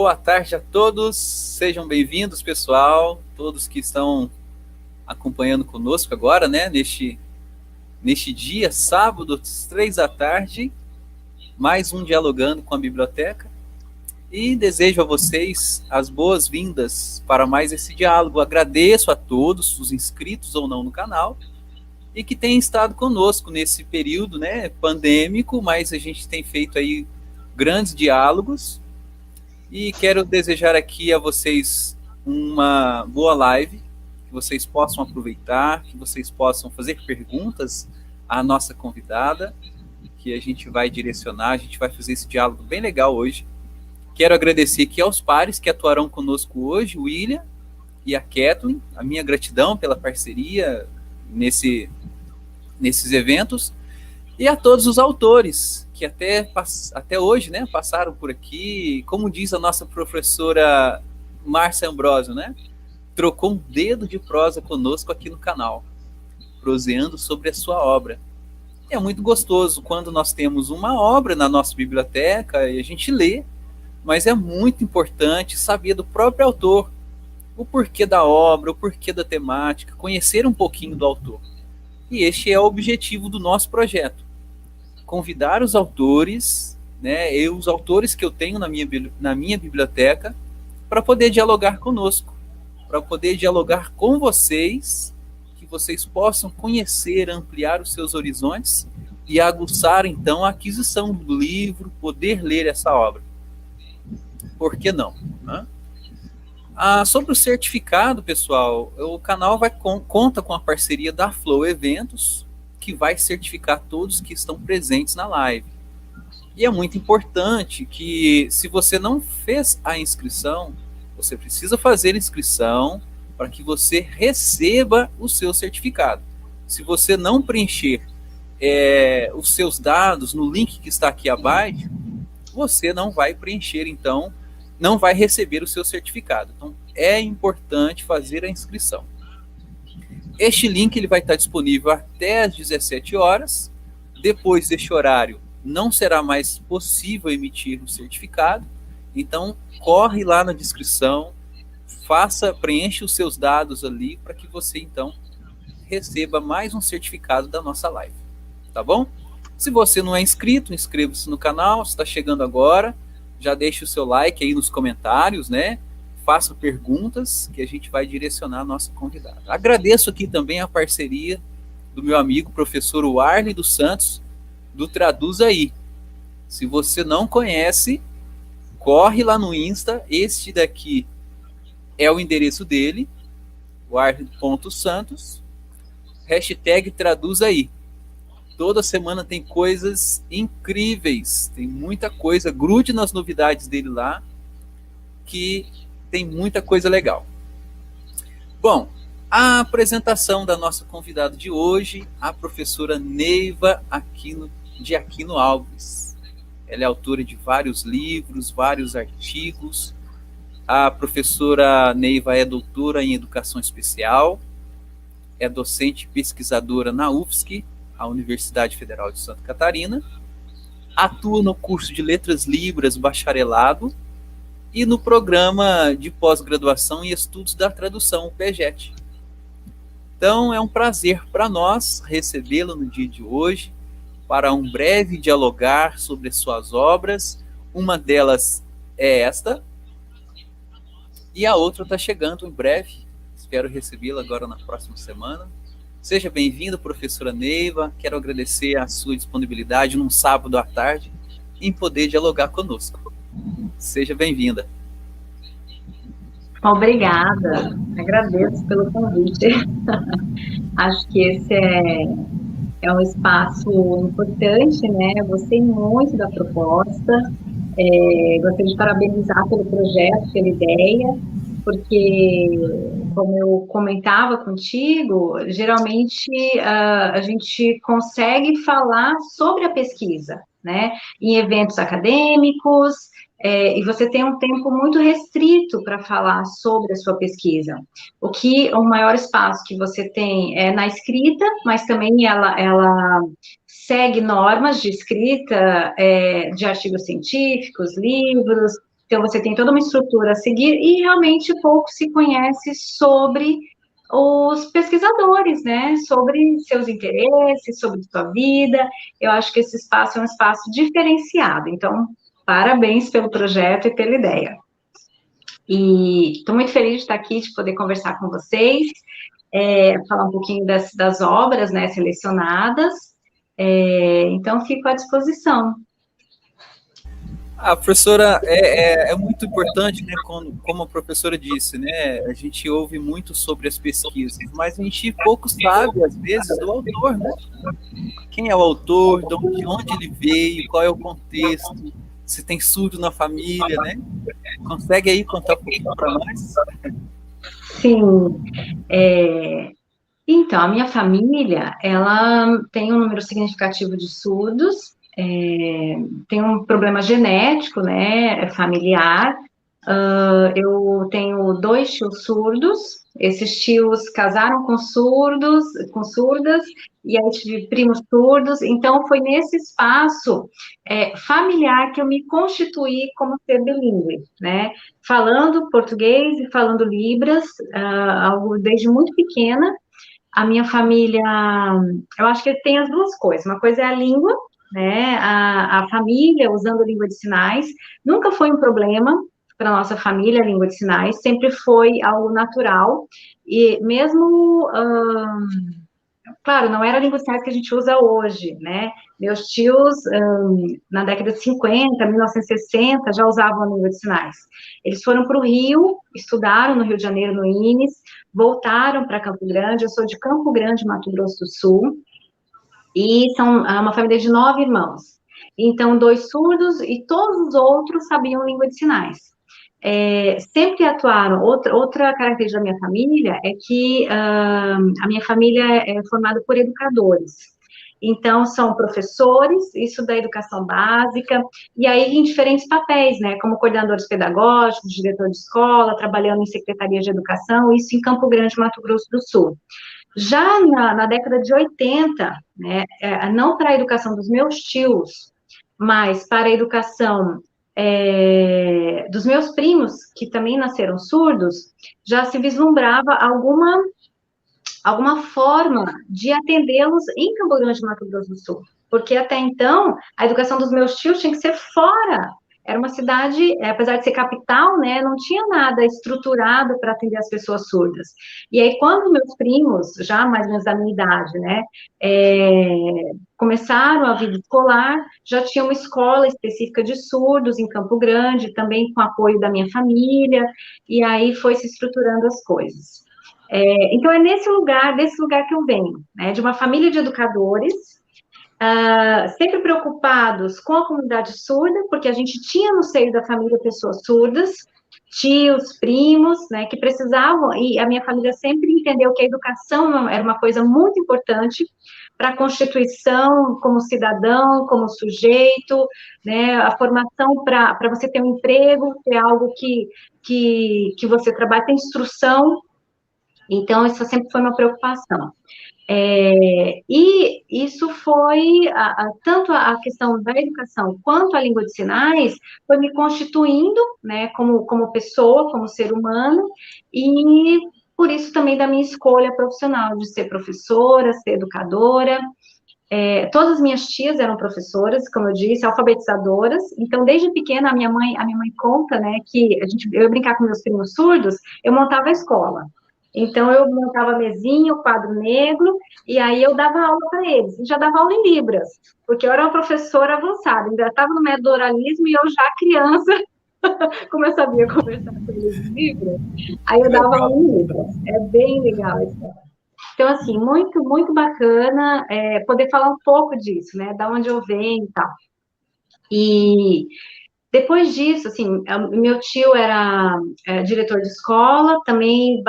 boa tarde a todos, sejam bem-vindos, pessoal, todos que estão acompanhando conosco agora, né, neste dia, sábado, às 3 da tarde, mais um Dialogando com a Biblioteca, e desejo a vocês as boas-vindas para mais esse diálogo. Agradeço a todos, os inscritos ou não no canal, e que têm estado conosco nesse período, né, pandêmico, mas a gente tem feito aí grandes diálogos. E quero desejar aqui a vocês uma boa live, que vocês possam aproveitar, que vocês possam fazer perguntas à nossa convidada, que a gente vai direcionar, a gente vai fazer esse diálogo bem legal hoje. Quero agradecer aqui aos pares que atuarão conosco hoje, o William e a Kathleen, a minha gratidão pela parceria nesses eventos, e a todos os autores que até hoje, né, passaram por aqui. Como diz a nossa professora Márcia Ambrosio, né, trocou um dedo de prosa conosco aqui no canal, proseando sobre a sua obra. É muito gostoso quando nós temos uma obra na nossa biblioteca e a gente lê, mas é muito importante saber do próprio autor, o porquê da obra, o porquê da temática, conhecer um pouquinho do autor. E este é o objetivo do nosso projeto. Convidar os autores, né, os autores que eu tenho na minha biblioteca, para poder dialogar conosco, para poder dialogar com vocês, que vocês possam conhecer, ampliar os seus horizontes e aguçar, então, a aquisição do livro, poder ler essa obra. Por que não? Né? Sobre o certificado, pessoal, o canal conta com a parceria da Flow Eventos, que vai certificar todos que estão presentes na live. E é muito importante que, se você não fez a inscrição, você precisa fazer a inscrição para que você receba o seu certificado. Se você não preencher os seus dados no link que está aqui abaixo, você não vai preencher, então, não vai receber o seu certificado. Então, é importante fazer a inscrição. Este link ele vai estar disponível até às 17 horas. Depois deste horário, não será mais possível emitir o certificado. Então, corre lá na descrição, preencha os seus dados ali para que você, então, receba mais um certificado da nossa live. Tá bom? Se você não é inscrito, inscreva-se no canal. Se está chegando agora, já deixe o seu like aí nos comentários, né? Faça perguntas que a gente vai direcionar a nossa convidada. Agradeço aqui também a parceria do meu amigo professor Warley dos Santos, do Traduz Aí. Se você não conhece, corre lá no Insta. Este daqui é o endereço dele, warley.santos, hashtag Traduz Aí. Toda semana tem coisas incríveis, tem muita coisa, grude nas novidades dele lá, que tem muita coisa legal. Bom, a apresentação da nossa convidada de hoje, a professora Neiva de Aquino Alves. Ela é autora de vários livros, vários artigos. A professora Neiva é doutora em Educação Especial, é docente e pesquisadora na UFSC, a Universidade Federal de Santa Catarina, atua no curso de Letras Libras Bacharelado, e no programa de pós-graduação em estudos da tradução, o PEGET. Então, é um prazer para nós recebê-la no dia de hoje, para um breve dialogar sobre as suas obras. Uma delas é esta, e a outra está chegando em breve. Espero recebê-la agora na próxima semana. Seja bem-vinda, professora Neiva. Quero agradecer a sua disponibilidade num sábado à tarde em poder dialogar conosco. Seja bem-vinda. Obrigada, agradeço pelo convite. Acho que esse é um espaço importante, né? Eu gostei muito da proposta, gostaria de parabenizar pelo projeto, pela ideia, porque, como eu comentava contigo, geralmente a gente consegue falar sobre a pesquisa, né? Em eventos acadêmicos, e você tem um tempo muito restrito para falar sobre a sua pesquisa. O maior espaço que você tem é na escrita, mas também ela segue normas de escrita, de artigos científicos, livros, Então, você tem toda uma estrutura a seguir e realmente pouco se conhece sobre os pesquisadores, né? Sobre seus interesses, sobre sua vida. Eu acho que esse espaço é um espaço diferenciado. Então, parabéns pelo projeto e pela ideia. E estou muito feliz de estar aqui, de poder conversar com vocês, falar um pouquinho das obras, né, selecionadas. Então, fico à disposição. A professora, é muito importante, né, como a professora disse, né, a gente ouve muito sobre as pesquisas, mas a gente pouco sabe, às vezes, do autor, né? Quem é o autor, de onde ele veio, qual é o contexto, se tem surdo na família, né? Consegue aí contar um pouquinho para nós? Sim. Então, a minha família, ela tem um número significativo de surdos, tem um problema genético, né, familiar. Eu tenho 2 tios surdos, esses tios casaram com surdos, com surdas, e aí tive primos surdos, então foi nesse espaço familiar que eu me constituí como ser bilíngue, né, falando português e falando libras, algo desde muito pequena. A minha família, eu acho que tem as duas coisas. Uma coisa é a língua, né? A família usando a língua de sinais. Nunca foi um problema para a nossa família, a língua de sinais. Sempre foi algo natural. E mesmo, claro, não era a língua de sinais que a gente usa hoje, né? Meus tios, na década de 50, 1960, já usavam a língua de sinais. Eles foram para o Rio, estudaram no Rio de Janeiro, no INES, voltaram para Campo Grande. Eu sou de Campo Grande, Mato Grosso do Sul, e são uma família de 9 irmãos. Então, 2 surdos e todos os outros sabiam língua de sinais. Sempre atuaram. Outra característica da minha família é que a minha família é formada por educadores. Então, são professores, isso da educação básica, e aí em diferentes papéis, né, como coordenadores pedagógicos, diretor de escola, trabalhando em secretaria de educação, isso em Campo Grande, Mato Grosso do Sul. Já na década de 80, né, não para a educação dos meus tios, mas para a educação dos meus primos, que também nasceram surdos, já se vislumbrava alguma forma de atendê-los em Campo Grande, Mato Grosso do Sul. Porque até então, a educação dos meus tios tinha que ser fora. Era uma cidade, apesar de ser capital, né, não tinha nada estruturado para atender as pessoas surdas. E aí, quando meus primos, já mais ou menos da minha idade, né, começaram a vida escolar, já tinha uma escola específica de surdos em Campo Grande, também com apoio da minha família, e aí foi se estruturando as coisas. Então, é desse lugar que eu venho, né, de uma família de educadores, sempre preocupados com a comunidade surda, porque a gente tinha no seio da família pessoas surdas, tios, primos, né, que precisavam, e a minha família sempre entendeu que a educação era uma coisa muito importante para a constituição como cidadão, como sujeito, né, a formação para você ter um emprego, ter algo que você trabalha, ter instrução. Então, isso sempre foi uma preocupação. E isso foi, tanto a questão da educação quanto a língua de sinais, foi me constituindo, né, como pessoa, como ser humano, e por isso também da minha escolha profissional, de ser professora, ser educadora. Todas as minhas tias eram professoras, como eu disse, alfabetizadoras. Então, desde pequena, a minha mãe conta, né, que eu ia brincar com meus primos surdos, eu montava a escola. Então, eu montava a mesinha, o quadro negro, e aí eu dava aula para eles. E já dava aula em Libras, porque eu era uma professora avançada, ainda estava no método do oralismo, e eu já criança, como eu sabia conversar com eles em Libras, aí eu dava aula em Libras. É bem legal a história. Então, assim, muito, muito bacana poder falar um pouco disso, né? Da onde eu venho e tal. E depois disso, assim, meu tio era diretor de escola, também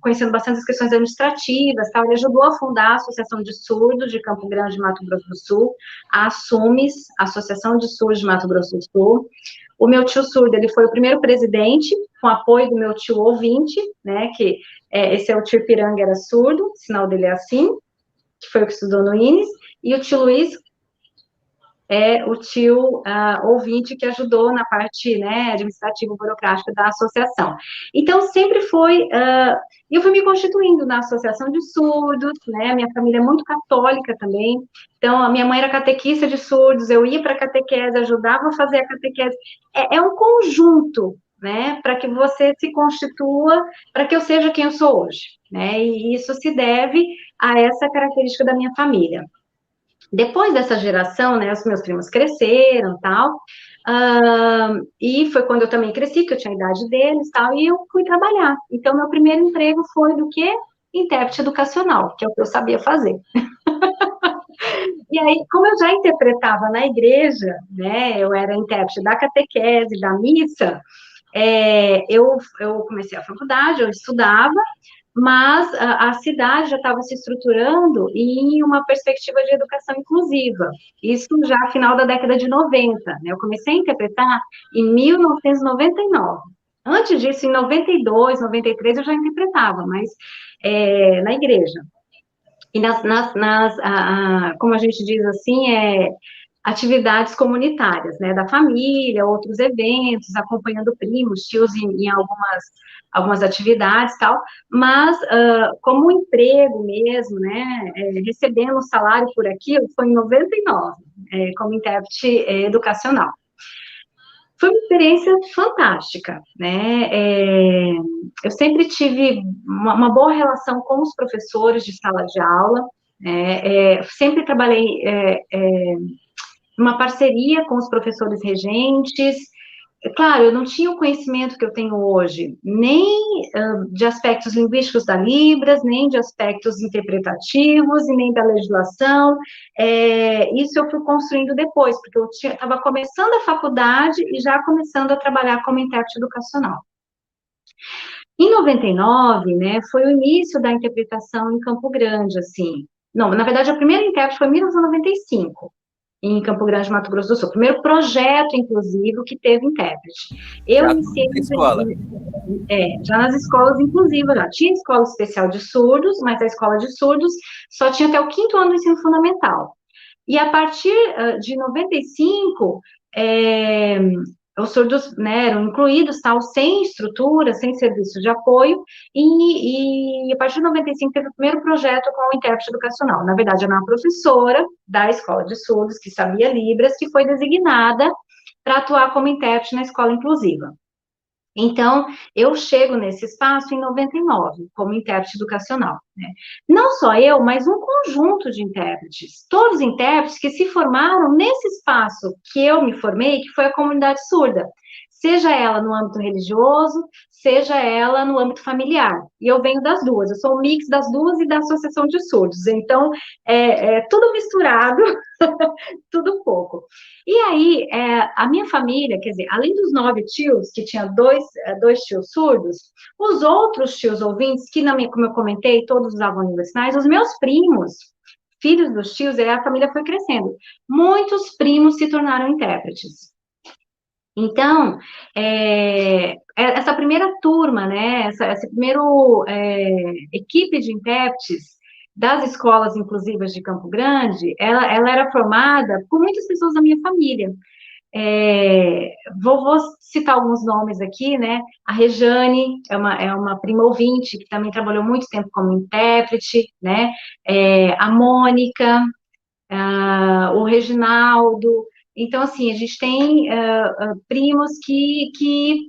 conhecendo bastante as questões administrativas, tal. Ele ajudou a fundar a Associação de Surdos de Campo Grande, Mato Grosso do Sul, a ASSUMES, Associação de Surdos de Mato Grosso do Sul. O meu tio surdo, ele foi o primeiro presidente, com apoio do meu tio ouvinte, né, que esse é o tio Ipiranga, era surdo, o sinal dele é assim, que foi o que estudou no INES, e o tio Luiz é o tio ouvinte que ajudou na parte, né, administrativa burocrática da associação. Então, sempre foi... eu fui me constituindo na associação de surdos, né, minha família é muito católica também, então, a minha mãe era catequista de surdos, eu ia para a catequese, ajudava a fazer a catequese. É um conjunto, né, para que você se constitua, para que eu seja quem eu sou hoje, né, e isso se deve a essa característica da minha família. Depois dessa geração, né, os meus primos cresceram, tal, e foi quando eu também cresci, que eu tinha a idade deles, tal, e eu fui trabalhar. Então, meu primeiro emprego foi do quê? Intérprete educacional, que é o que eu sabia fazer. E aí, como eu já interpretava na igreja, né, eu era intérprete da catequese, da missa, eu comecei a faculdade, eu estudava, mas a cidade já estava se estruturando em uma perspectiva de educação inclusiva. Isso já no final da década de 90, né? Eu comecei a interpretar em 1999. Antes disso, em 92, 93, eu já interpretava, mas na igreja. E como a gente diz assim, atividades comunitárias, né, da família, outros eventos, acompanhando primos, tios em algumas atividades, tal, mas como emprego mesmo, né, recebendo salário por aquilo, foi em 99, como intérprete educacional. Foi uma experiência fantástica, né? Eu sempre tive uma boa relação com os professores de sala de aula, sempre trabalhei uma parceria com os professores regentes. Claro, eu não tinha o conhecimento que eu tenho hoje, nem de aspectos linguísticos da Libras, nem de aspectos interpretativos, e nem da legislação. Isso eu fui construindo depois, porque eu estava começando a faculdade e já começando a trabalhar como intérprete educacional. Em 99, né, foi o início da interpretação em Campo Grande, assim. Não, na verdade, a primeira intérprete foi em 1995. Em Campo Grande, Mato Grosso do Sul. O primeiro projeto inclusivo que teve intérprete. Eu iniciei na escola. Já nas escolas inclusivas, já tinha escola especial de surdos, mas a escola de surdos só tinha até o 5º ano do ensino fundamental. E a partir de 95, os surdos, né, eram incluídos, tal, sem estrutura, sem serviço de apoio, e a partir de 95 teve o primeiro projeto com o intérprete educacional. Na verdade, era uma professora da escola de surdos, que sabia Libras, que foi designada para atuar como intérprete na escola inclusiva. Então, eu chego nesse espaço em 99, como intérprete educacional, né? Não só eu, mas um conjunto de intérpretes, todos intérpretes que se formaram nesse espaço que eu me formei, que foi a comunidade surda, seja ela no âmbito religioso, seja ela no âmbito familiar. E eu venho das duas, eu sou um mix das duas e da associação de surdos, então, tudo misturado, tudo pouco. E aí, a minha família, quer dizer, além dos 9 tios, que tinha dois tios surdos, os outros tios ouvintes, que, como eu comentei, todos usavam línguas de sinais, os meus primos, filhos dos tios, a família foi crescendo. Muitos primos se tornaram intérpretes. Então, essa primeira turma, né, essa primeira equipe de intérpretes das escolas inclusivas de Campo Grande, ela era formada por muitas pessoas da minha família. Vou citar alguns nomes aqui, né? A Rejane é uma prima ouvinte que também trabalhou muito tempo como intérprete, né? A Mônica, o Reginaldo. Então, assim, a gente tem primos que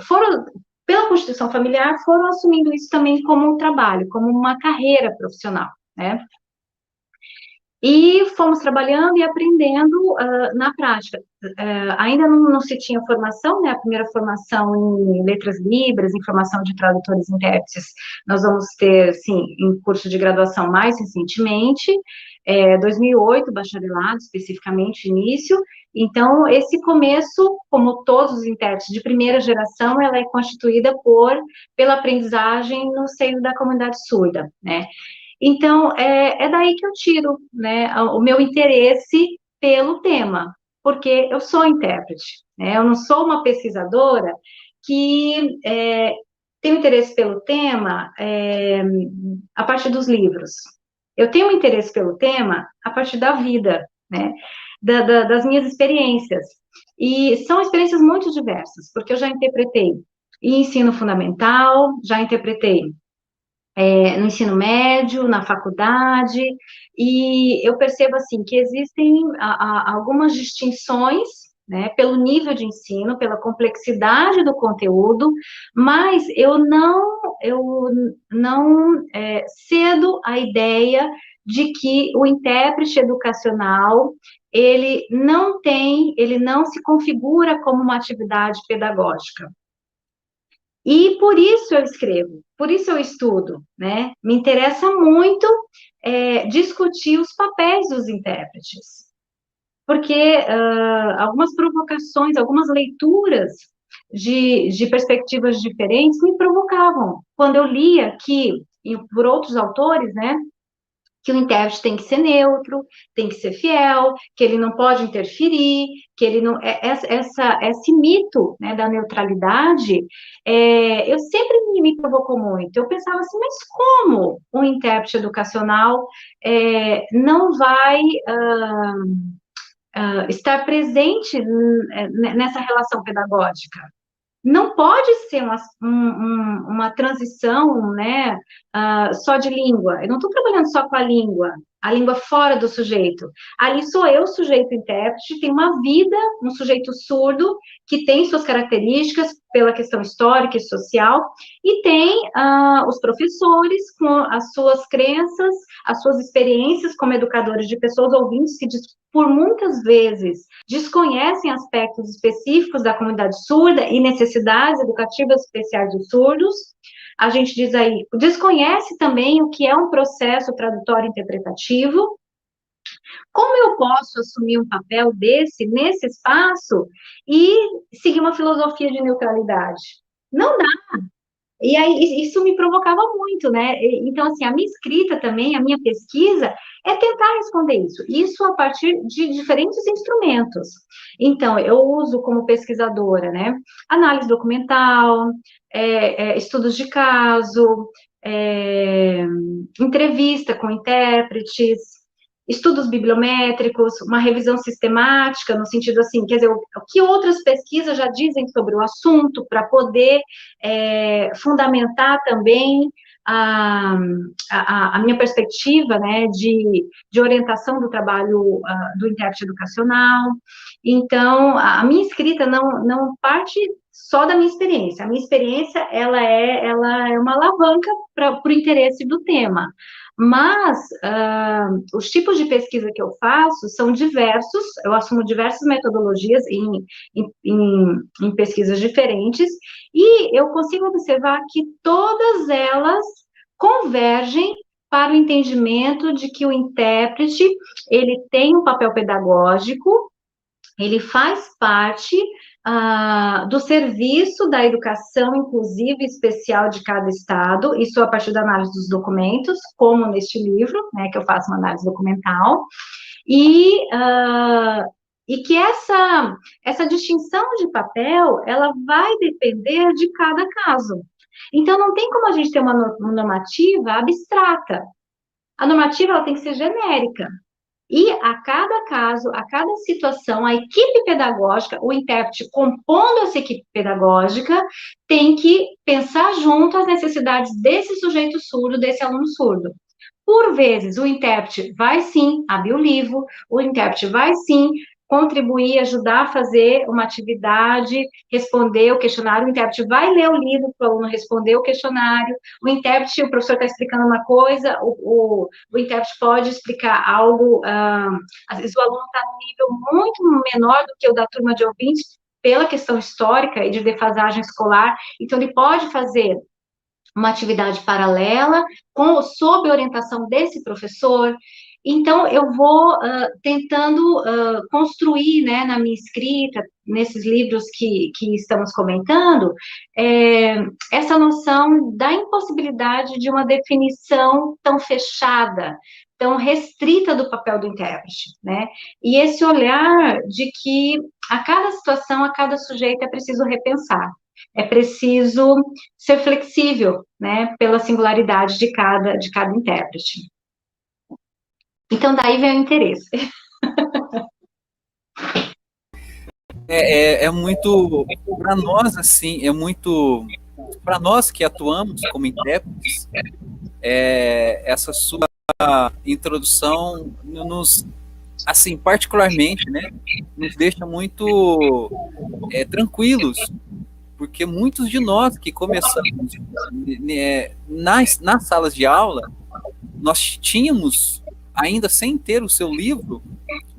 foram, pela constituição familiar, foram assumindo isso também como um trabalho, como uma carreira profissional, né? E fomos trabalhando e aprendendo na prática. Ainda não se tinha formação, né? A primeira formação em letras libras, em formação de tradutores e intérpretes, nós vamos ter, sim, em curso de graduação mais recentemente, 2008, bacharelado, especificamente, início. Então, esse começo, como todos os intérpretes de primeira geração, ela é constituída pela aprendizagem no seio da comunidade surda, né? Então, é daí que eu tiro, né, o meu interesse pelo tema, porque eu sou intérprete, né, eu não sou uma pesquisadora que tem interesse pelo tema a partir dos livros. Eu tenho um interesse pelo tema a partir da vida, né? das minhas experiências. E são experiências muito diversas, porque eu já interpretei em ensino fundamental, já interpretei no ensino médio, na faculdade, e eu percebo, assim, que existem algumas distinções, né, pelo nível de ensino, pela complexidade do conteúdo, mas eu não cedo a ideia de que o intérprete educacional, ele não se configura como uma atividade pedagógica. E por isso eu escrevo, por isso eu estudo, né? Me interessa muito discutir os papéis dos intérpretes, porque algumas provocações, algumas leituras de perspectivas diferentes me provocavam. Quando eu lia que, por outros autores, né, que o intérprete tem que ser neutro, tem que ser fiel, que ele não pode interferir, que ele não... Esse mito, né, da neutralidade, eu sempre me provocou muito. Eu pensava assim, mas como um intérprete educacional não vai estar presente nessa relação pedagógica? Não pode ser uma transição, né, só de língua. Eu não estou trabalhando só com a língua fora do sujeito. Ali sou eu, sujeito intérprete, tem uma vida, um sujeito surdo, que tem suas características pela questão histórica e social, e tem os professores com as suas crenças, as suas experiências como educadores de pessoas ouvintes, que por muitas vezes desconhecem aspectos específicos da comunidade surda e necessidades educativas especiais dos surdos. A gente diz aí, desconhece também o que é um processo tradutório interpretativo. Como eu posso assumir um papel nesse espaço e seguir uma filosofia de neutralidade? Não dá. E aí, isso me provocava muito, né? Então, assim, a minha escrita também, a minha pesquisa, é tentar responder isso a partir de diferentes instrumentos. Então, eu uso como pesquisadora, né, análise documental, estudos de caso, entrevista com intérpretes, estudos bibliométricos, uma revisão sistemática, no sentido assim, quer dizer, o que outras pesquisas já dizem sobre o assunto, para poder fundamentar também a minha perspectiva, né, de orientação do trabalho do intérprete educacional. Então, a minha escrita não parte só da minha experiência. A minha experiência, ela é uma alavanca para o interesse do tema. Mas os tipos de pesquisa que eu faço são diversos, eu assumo diversas metodologias em pesquisas diferentes, e eu consigo observar que todas elas convergem para o entendimento de que o intérprete, ele tem um papel pedagógico, ele faz parte do serviço da educação inclusiva e especial de cada estado, isso a partir da análise dos documentos, como neste livro, né, que eu faço uma análise documental, e que essa distinção de papel, ela vai depender de cada caso. Então, não tem como a gente ter uma normativa abstrata. A normativa, ela tem que ser genérica. E a cada caso, a cada situação, a equipe pedagógica, o intérprete compondo essa equipe pedagógica, tem que pensar junto as necessidades desse sujeito surdo, desse aluno surdo. Por vezes, o intérprete vai sim abrir o livro, o intérprete vai sim contribuir, ajudar a fazer uma atividade, responder o questionário, o intérprete vai ler o livro para o aluno responder o questionário, o intérprete, o professor está explicando uma coisa, o intérprete pode explicar algo, às vezes o aluno está num nível muito menor do que o da turma de ouvintes, pela questão histórica e de defasagem escolar, então ele pode fazer uma atividade paralela, sob orientação desse professor. Então, eu vou tentando construir, né, na minha escrita, nesses livros que estamos comentando, essa noção da impossibilidade de uma definição tão fechada, tão restrita do papel do intérprete, né? E esse olhar de que a cada situação, a cada sujeito é preciso repensar. É preciso ser flexível, né, pela singularidade de cada intérprete. Então, daí vem o interesse. é muito, para nós, assim, é muito, para nós que atuamos como intérpretes, essa sua introdução nos, assim, particularmente, né, nos deixa muito tranquilos, porque muitos de nós que começamos nas salas de aula, nós tínhamos, ainda sem ter o seu livro,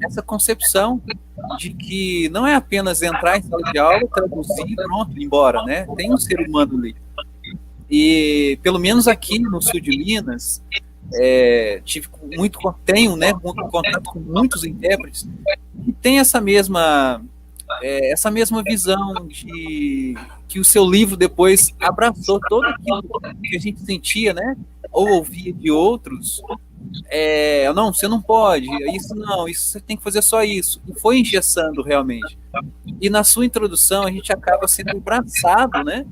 essa concepção de que não é apenas entrar em sala de aula, traduzir e pronto, ir embora, né? Tem um ser humano ali. E pelo menos aqui no sul de Minas, tenho, né, muito contato com muitos intérpretes que têm essa mesma visão de que o seu livro depois abraçou todo aquilo que a gente sentia, né? Ou ouvia de outros. Não, você não pode, isso não, isso você tem que fazer só isso. E foi engessando realmente. E na sua introdução a gente acaba sendo abraçado, né?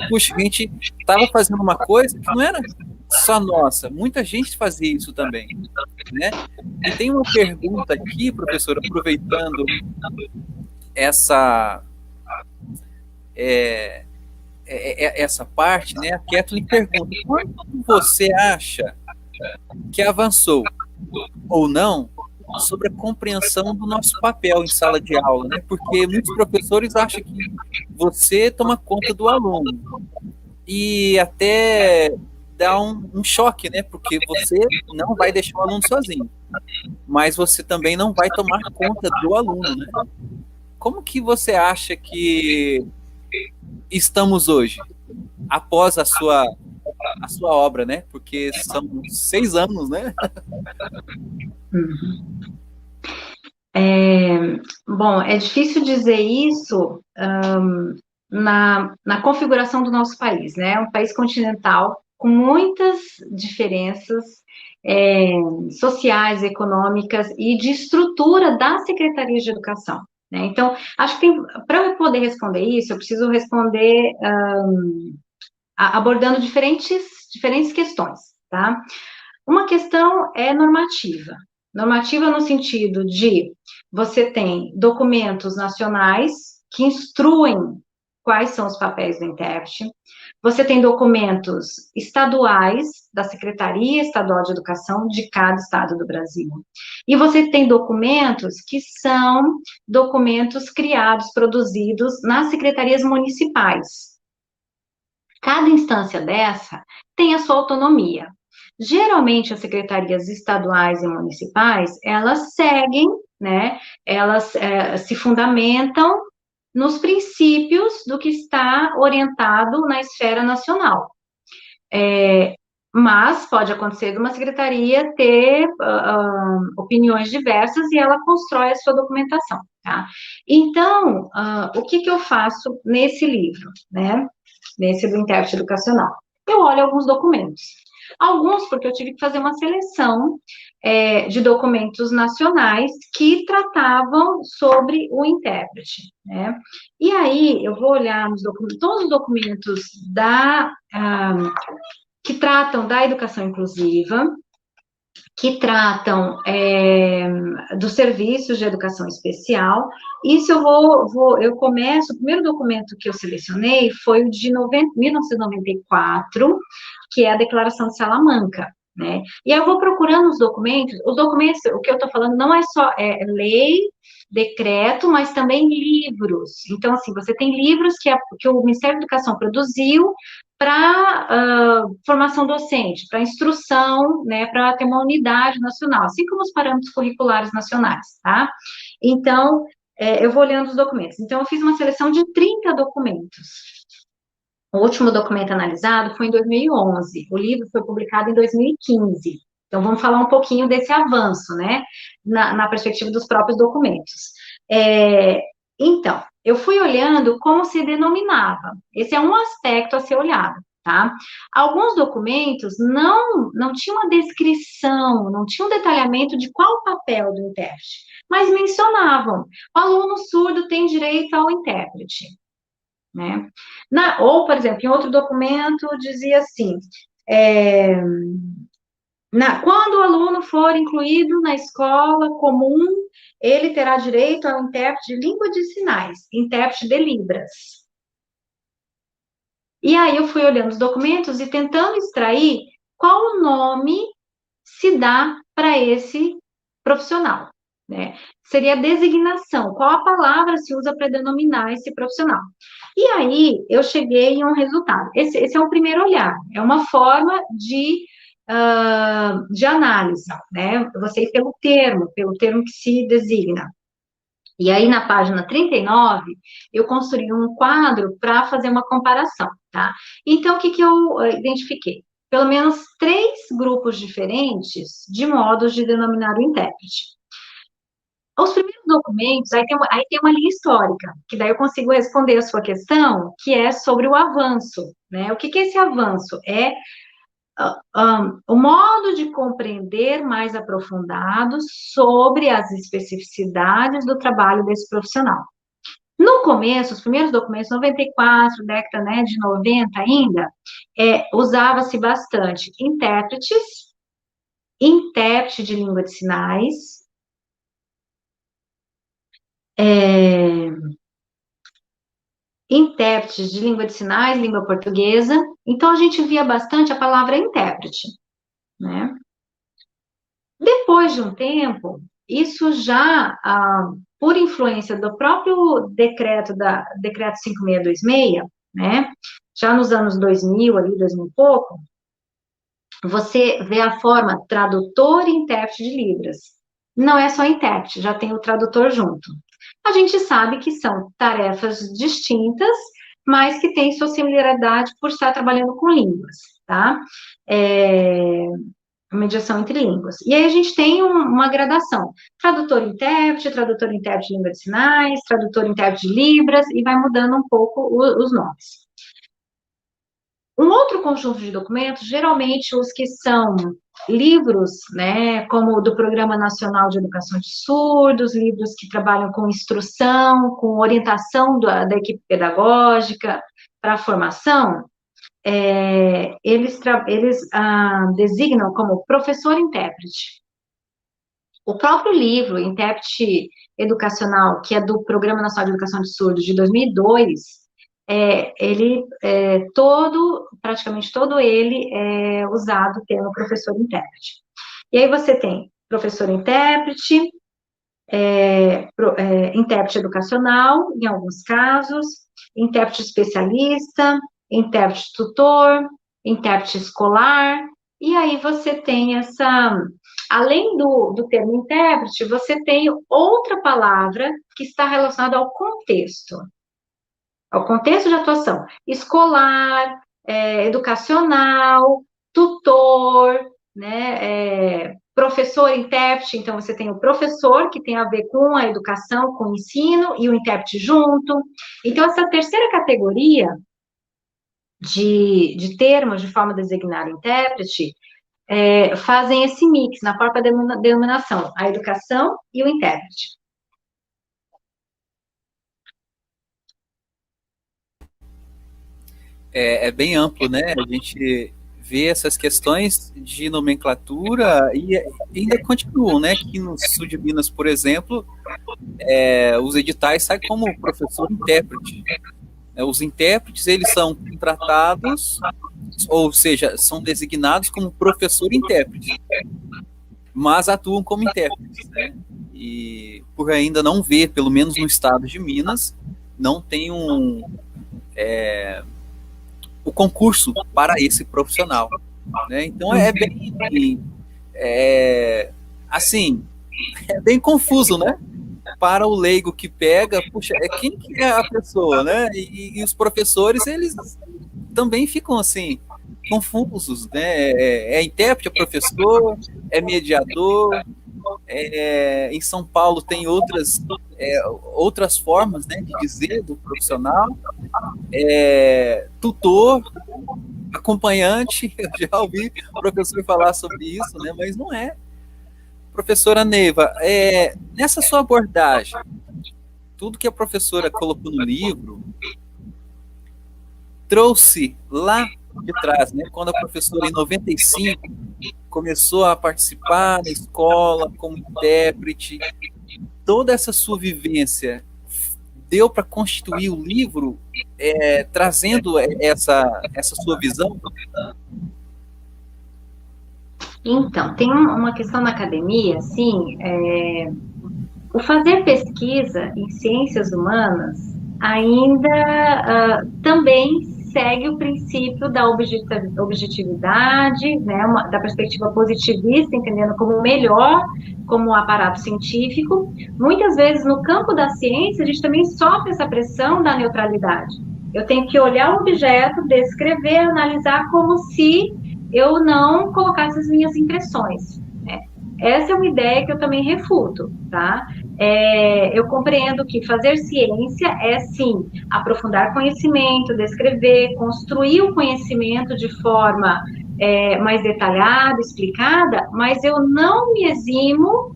Puxa, a gente estava fazendo uma coisa que não era só nossa, muita gente fazia isso também, né? E tem uma pergunta aqui, professor, aproveitando essa essa parte, né? A Kathleen pergunta: quando você acha que avançou ou não sobre a compreensão do nosso papel em sala de aula, né? Porque muitos professores acham que você toma conta do aluno e até dá um choque, né? Porque você não vai deixar o aluno sozinho, mas você também não vai tomar conta do aluno, né? Como que você acha que estamos hoje, após a sua obra, né? Porque são 6 anos, né? Bom, é difícil dizer isso na configuração do nosso país, né? É um país continental com muitas diferenças sociais, econômicas e de estrutura da Secretaria de Educação, né? Então, acho que para eu poder responder isso, eu preciso responder abordando diferentes questões, tá? Uma questão é normativa. Normativa no sentido de você tem documentos nacionais que instruem quais são os papéis do intérprete, você tem documentos estaduais da Secretaria Estadual de Educação de cada estado do Brasil. E você tem documentos que são documentos criados, produzidos nas secretarias municipais. Cada instância dessa tem a sua autonomia. Geralmente, as secretarias estaduais e municipais, elas seguem, né, elas se fundamentam nos princípios do que está orientado na esfera nacional. Mas pode acontecer de uma secretaria ter opiniões diversas e ela constrói a sua documentação, tá? Então, o que eu faço nesse livro, né? Nesse do intérprete educacional? Eu olho alguns documentos. Alguns porque eu tive que fazer uma seleção de documentos nacionais que tratavam sobre o intérprete, né? E aí, eu vou olhar nos documentos, todos os documentos que tratam da educação inclusiva, que tratam dos serviços de educação especial. Isso eu começo, o primeiro documento que eu selecionei foi o de 1994, que é a Declaração de Salamanca, né? E aí eu vou procurando os documentos, o que eu estou falando não é só lei, decreto, mas também livros. Então, assim, você tem livros que o Ministério da Educação produziu para formação docente, para instrução, né, para ter uma unidade nacional, assim como os parâmetros curriculares nacionais, tá? Então, eu vou olhando os documentos. Então, eu fiz uma seleção de 30 documentos. O último documento analisado foi em 2011, o livro foi publicado em 2015. Então, vamos falar um pouquinho desse avanço, né, na perspectiva dos próprios documentos. Então, eu fui olhando como se denominava. Esse é um aspecto a ser olhado, tá? Alguns documentos não tinham uma descrição, não tinham um detalhamento de qual o papel do intérprete, mas mencionavam: o aluno surdo tem direito ao intérprete, né? Ou, por exemplo, em outro documento dizia assim: Quando o aluno for incluído na escola comum, ele terá direito ao intérprete de língua de sinais, intérprete de Libras. E aí eu fui olhando os documentos e tentando extrair qual o nome se dá para esse profissional, né? Seria a designação, qual a palavra se usa para denominar esse profissional. E aí eu cheguei em um resultado. Esse é o primeiro olhar, é uma forma de análise, né? Você ir pelo termo que se designa. E aí, na página 39, eu construí um quadro para fazer uma comparação, tá? Então, o que eu identifiquei? Pelo menos 3 grupos diferentes de modos de denominar o intérprete. Os primeiros documentos, aí tem uma linha histórica, que daí eu consigo responder a sua questão, que é sobre o avanço, né? O que é esse avanço? É o modo de compreender mais aprofundado sobre as especificidades do trabalho desse profissional. No começo, os primeiros documentos, 94, década, né, de 90 ainda, usava-se bastante intérprete de língua de sinais, intérpretes de língua de sinais, língua portuguesa. Então, a gente via bastante a palavra intérprete, né? Depois de um tempo, isso já, por influência do próprio decreto 5626, né? Já nos anos 2000, ali, 2000 e pouco, você vê a forma tradutor e intérprete de Libras. Não é só intérprete, já tem o tradutor junto. A gente sabe que são tarefas distintas, mas que têm sua similaridade por estar trabalhando com línguas, tá? Mediação entre línguas. E aí a gente tem uma gradação. Tradutor intérprete de língua de sinais, tradutor intérprete de Libras, e vai mudando um pouco os nomes. Um outro conjunto de documentos, geralmente os que são livros, né, como o do Programa Nacional de Educação de Surdos, livros que trabalham com instrução, com orientação da equipe pedagógica para a formação, eles designam como professor-intérprete. O próprio livro, Intérprete Educacional, que é do Programa Nacional de Educação de Surdos, de 2002, ele praticamente todo ele é usado pelo professor-intérprete. E aí você tem professor-intérprete, intérprete educacional, em alguns casos, intérprete especialista, intérprete tutor, intérprete escolar, e aí você tem além do termo intérprete, você tem outra palavra que está relacionada ao contexto de atuação escolar, educacional, tutor, né, professor, intérprete. Então, você tem o professor, que tem a ver com a educação, com o ensino, e o intérprete junto. Então, essa terceira categoria de termos de forma de designar o intérprete fazem esse mix na própria denominação, a educação e o intérprete. É bem amplo, né? A gente vê essas questões de nomenclatura e ainda continuam, né? Que no sul de Minas, por exemplo, os editais saem como professor-intérprete. Os intérpretes, eles são contratados, ou seja, são designados como professor-intérprete, mas atuam como intérpretes, né? E por ainda não ver, pelo menos no estado de Minas, não tem o concurso para esse profissional, né? Então assim, é bem confuso, né? Para o leigo que pega, puxa, quem que é a pessoa, né? E os professores, eles também ficam assim, confusos, né? Intérprete, é professor, é mediador. Em São Paulo tem outras formas, né, de dizer do profissional. Tutor, acompanhante, eu já ouvi o professor falar sobre isso, né? Mas não é. Professora Neiva, nessa sua abordagem, tudo que a professora colocou no livro trouxe lá de trás, né? Quando a professora, em 95, começou a participar na escola como intérprete, toda essa sua vivência deu para constituir o livro, trazendo essa sua visão? Então, tem uma questão na academia, assim, o fazer pesquisa em ciências humanas ainda também segue o princípio da objetividade, né, da perspectiva positivista, entendendo como melhor, como um aparato científico. Muitas vezes, no campo da ciência, a gente também sofre essa pressão da neutralidade. Eu tenho que olhar o objeto, descrever, analisar como se eu não colocasse as minhas impressões, né? Essa é uma ideia que eu também refuto, tá? Eu compreendo que fazer ciência é, sim, aprofundar conhecimento, descrever, construir o conhecimento de forma mais detalhada, explicada, mas eu não me eximo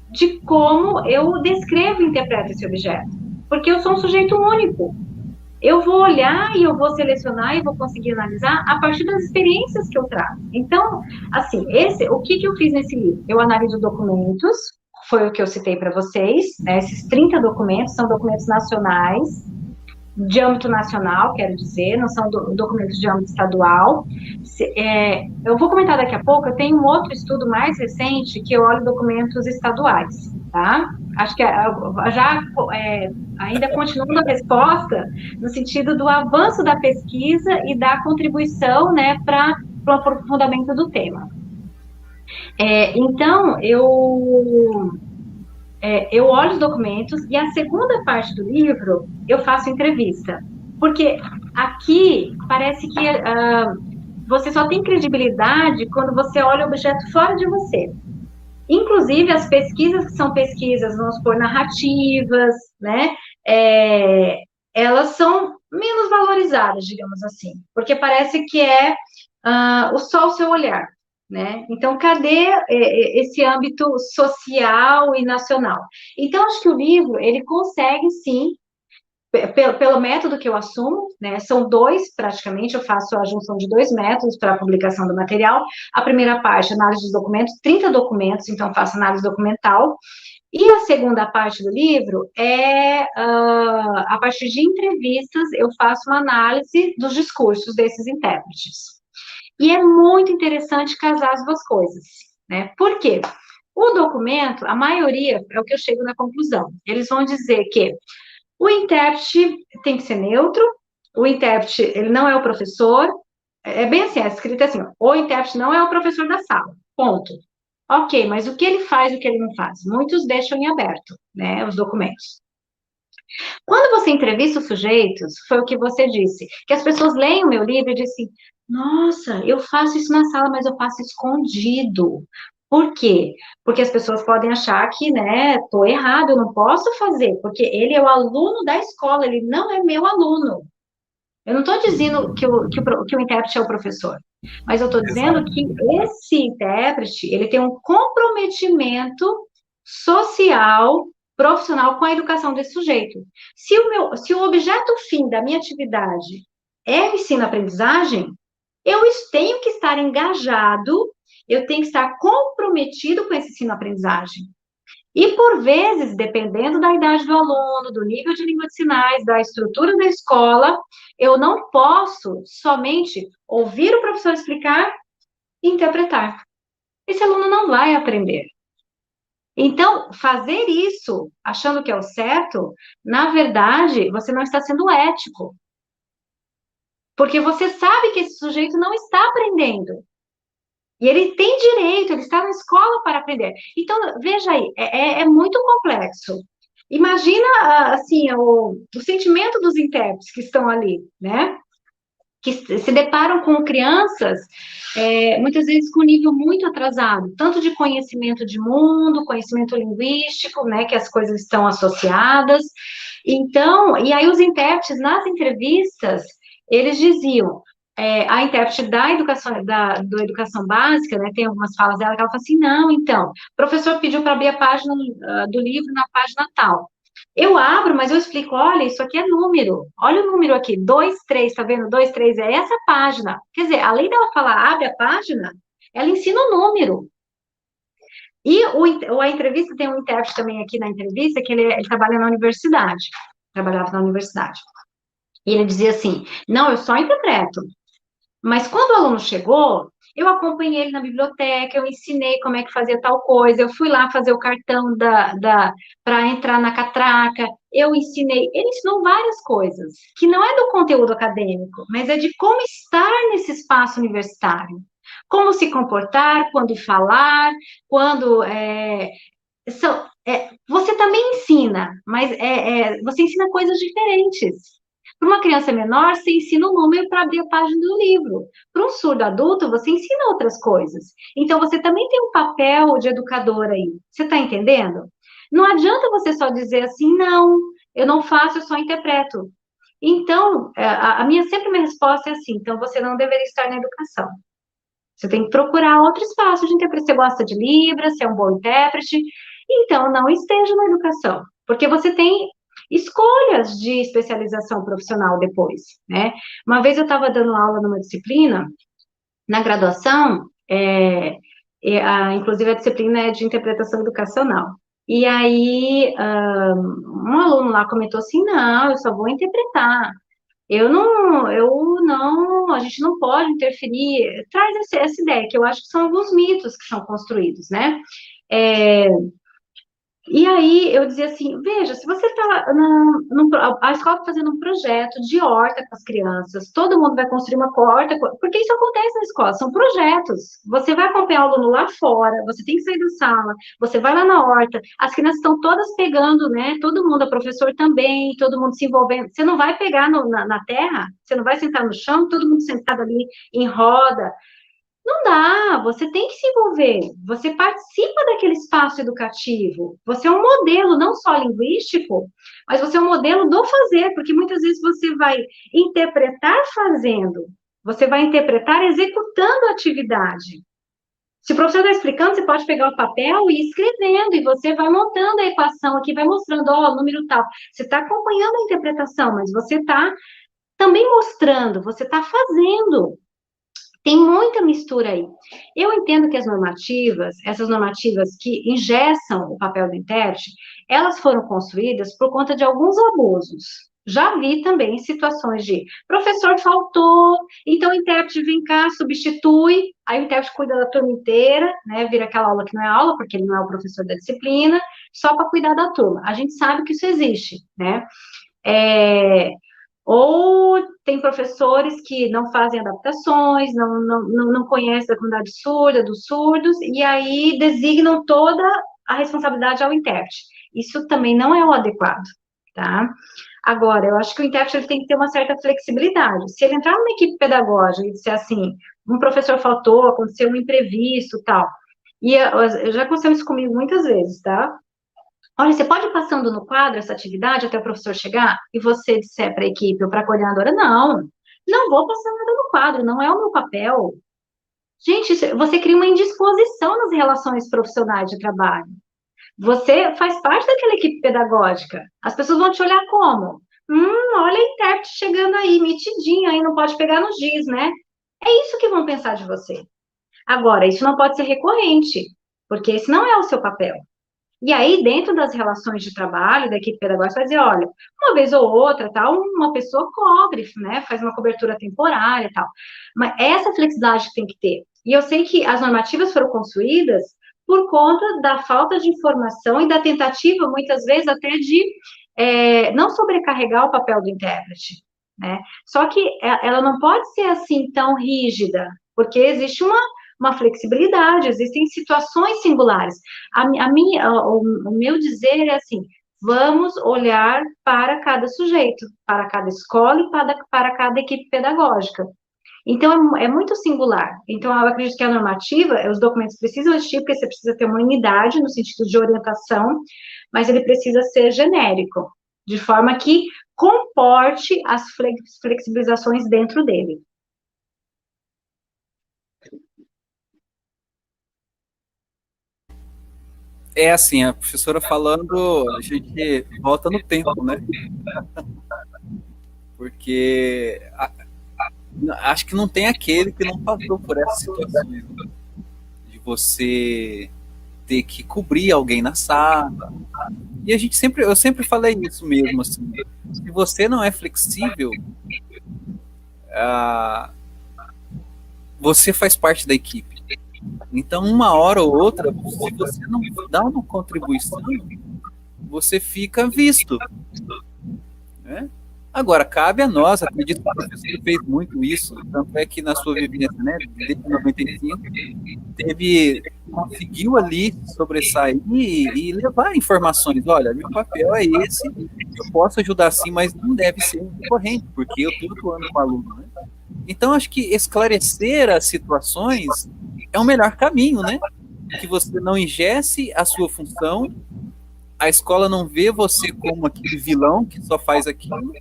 de como eu descrevo e interpreto esse objeto, porque eu sou um sujeito único. Eu vou olhar e eu vou selecionar e vou conseguir analisar a partir das experiências que eu trago. Então, assim, o que eu fiz nesse livro? Eu analiso documentos, foi o que eu citei para vocês, né? Esses 30 documentos são documentos nacionais, de âmbito nacional, quero dizer, não são documentos de âmbito estadual. Eu vou comentar daqui a pouco, eu tenho um outro estudo mais recente que eu olho documentos estaduais, tá? Acho que ainda continuando a resposta, no sentido do avanço da pesquisa e da contribuição, né, para o aprofundamento do tema. Então, eu olho os documentos e a segunda parte do livro eu faço entrevista. Porque aqui parece que você só tem credibilidade quando você olha o objeto fora de você. Inclusive, as pesquisas que são pesquisas, vamos supor, narrativas, né? Elas são menos valorizadas, digamos assim. Porque parece que só o seu olhar. Né? Então, cadê esse âmbito social e nacional? Então, acho que o livro, ele consegue, sim, pelo método que eu assumo, né? São dois, praticamente, eu faço a junção de dois métodos para a publicação do material. A primeira parte, análise dos documentos, 30 documentos, então faço análise documental. E a segunda parte do livro a partir de entrevistas, eu faço uma análise dos discursos desses intérpretes. E é muito interessante casar as duas coisas, né? Por quê? O documento, a maioria, é o que eu chego na conclusão. Eles vão dizer que o intérprete tem que ser neutro, o intérprete, ele não é o professor, é bem assim, é escrito assim, o intérprete não é o professor da sala, ponto. Ok, mas o que ele faz e o que ele não faz? Muitos deixam em aberto, né, os documentos. Quando você entrevista os sujeitos, foi o que você disse, que as pessoas leem o meu livro e dizem, nossa, eu faço isso na sala, mas eu faço escondido. Por quê? Porque as pessoas podem achar que, né, tô errado, eu não posso fazer, porque ele é o aluno da escola, ele não é meu aluno. Eu não estou dizendo que o intérprete é o professor, mas eu estou dizendo que esse intérprete, ele tem um comprometimento social, profissional com a educação desse sujeito. Se o objeto fim da minha atividade é o ensino-aprendizagem, eu tenho que estar engajado, eu tenho que estar comprometido com esse ensino-aprendizagem. E, por vezes, dependendo da idade do aluno, do nível de língua de sinais, da estrutura da escola, eu não posso somente ouvir o professor explicar e interpretar. Esse aluno não vai aprender. Então, fazer isso, achando que é o certo, na verdade, você não está sendo ético. Porque você sabe que esse sujeito não está aprendendo. E ele tem direito, ele está na escola para aprender. Então, veja aí, é muito complexo. Imagina, assim, o sentimento dos intérpretes que estão ali, né? Que se deparam com crianças, muitas vezes com nível muito atrasado, tanto de conhecimento de mundo, conhecimento linguístico, né? Que as coisas estão associadas. Então, e aí os intérpretes, nas entrevistas, eles diziam, a intérprete da educação básica, né, tem algumas falas dela que ela fala assim, não, então, o professor pediu para abrir a página do livro na página tal. Eu abro, mas eu explico, olha, isso aqui é número. Olha o número aqui, 2, 3, tá vendo? 2, 3 é essa página. Quer dizer, além dela falar, abre a página, ela ensina o número. E a entrevista, tem um intérprete também aqui na entrevista, que ele trabalha na universidade, trabalhava na universidade. E ele dizia assim, não, eu só interpreto. Mas quando o aluno chegou, eu acompanhei ele na biblioteca, eu ensinei como é que fazia tal coisa, eu fui lá fazer o cartão para entrar na catraca, eu ensinei, ele ensinou várias coisas, que não é do conteúdo acadêmico, mas é de como estar nesse espaço universitário, como se comportar, quando falar, quando você também ensina, mas você ensina coisas diferentes. Para uma criança menor, você ensina o número para abrir a página do livro. Para um surdo adulto, você ensina outras coisas. Então, você também tem um papel de educador aí. Você está entendendo? Não adianta você só dizer assim, não, eu não faço, eu só interpreto. Então, sempre minha resposta é assim, então você não deveria estar na educação. Você tem que procurar outro espaço de intérprete. Você gosta de Libras, você é um bom intérprete, então não esteja na educação, porque você tem escolhas de especialização profissional depois, né? Uma vez eu estava dando aula numa disciplina, na graduação, inclusive a disciplina é de interpretação educacional. E aí, um aluno lá comentou assim, não, eu só vou interpretar. A gente não pode interferir. Traz essa ideia, que eu acho que são alguns mitos que são construídos, né? É, e aí eu dizia assim, veja, se você está a escola tá fazendo um projeto de horta com as crianças, todo mundo vai construir uma horta, porque isso acontece na escola, são projetos. Você vai acompanhar o aluno lá fora, você tem que sair da sala, você vai lá na horta, as crianças estão todas pegando, né? Todo mundo, o professor também, todo mundo se envolvendo. Você não vai pegar na terra, você não vai sentar no chão, todo mundo sentado ali em roda. Não dá, você tem que se envolver, você participa daquele espaço educativo, você é um modelo não só linguístico, mas você é um modelo do fazer, porque muitas vezes você vai interpretar fazendo, você vai interpretar executando a atividade. Se o professor está explicando, você pode pegar o papel e ir escrevendo, e você vai montando a equação aqui, vai mostrando, ó, o número tal. Você está acompanhando a interpretação, mas você está também mostrando, você está fazendo. Tem muita mistura aí. Eu entendo que essas normativas que engessam o papel do intérprete, elas foram construídas por conta de alguns abusos. Já vi também situações de professor faltou, então o intérprete vem cá, substitui, aí o intérprete cuida da turma inteira, né? Vira aquela aula que não é aula, porque ele não é o professor da disciplina, só para cuidar da turma. A gente sabe que isso existe, né? Ou tem professores que não fazem adaptações, não conhecem a comunidade surda, dos surdos, e aí designam toda a responsabilidade ao intérprete. Isso também não é o adequado, tá? Agora, eu acho que o intérprete ele tem que ter uma certa flexibilidade. Se ele entrar numa equipe pedagógica e disser assim, um professor faltou, aconteceu um imprevisto, tal, e já aconteceu isso comigo muitas vezes, tá? Olha, você pode ir passando no quadro essa atividade até o professor chegar e você disser para a equipe ou para a coordenadora, não vou passar nada no quadro, não é o meu papel. Gente, você cria uma indisposição nas relações profissionais de trabalho. Você faz parte daquela equipe pedagógica. As pessoas vão te olhar como? Olha a intérprete chegando aí, metidinha, aí não pode pegar nos giz, né? É isso que vão pensar de você. Agora, isso não pode ser recorrente, porque esse não é o seu papel. E aí, dentro das relações de trabalho, da equipe pedagógica, vai dizer, olha, uma vez ou outra, tal, uma pessoa cobre, né, faz uma cobertura temporária e tal. Mas essa flexibilidade tem que ter. E eu sei que as normativas foram construídas por conta da falta de informação e da tentativa, muitas vezes, até de não sobrecarregar o papel do intérprete, né? Só que ela não pode ser assim tão rígida, porque existe uma flexibilidade, existem situações singulares. O meu dizer é assim, vamos olhar para cada sujeito, para cada escola e para cada equipe pedagógica. Então, é muito singular. Então, eu acredito que a normativa, os documentos precisam existir, porque você precisa ter uma unidade no sentido de orientação, mas ele precisa ser genérico, de forma que comporte as flexibilizações dentro dele. É assim, a professora falando, a gente volta no tempo, né? Porque acho que não tem aquele que não passou por essas situações de você ter que cobrir alguém na sala. E eu sempre falei isso mesmo, assim, se você não é flexível, ah, você faz parte da equipe. Então, uma hora ou outra, se você não dá uma contribuição, você fica visto, né? Agora, cabe a nós, acredito que o professor fez muito isso, tanto é que na sua vivência, né, desde 95, conseguiu ali sobressair e levar informações. Olha, meu papel é esse, eu posso ajudar sim, mas não deve ser recorrente, porque eu estou atuando com o aluno, né? Então, acho que esclarecer as situações é o melhor caminho, né? Que você não ingesse a sua função, a escola não vê você como aquele vilão que só faz aquilo,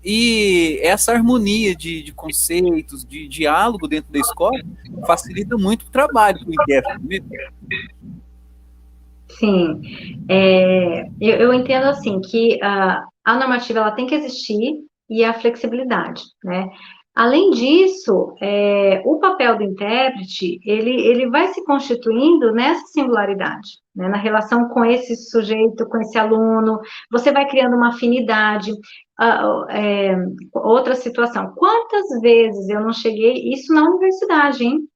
e essa harmonia de conceitos, de diálogo dentro da escola, facilita muito o trabalho do IDEF. Sim, eu entendo assim que a normativa ela tem que existir e a flexibilidade, né? Além disso, o papel do intérprete ele vai se constituindo nessa singularidade, né? Na relação com esse sujeito, com esse aluno, você vai criando uma afinidade. Outra situação, quantas vezes eu não cheguei, isso na universidade, hein?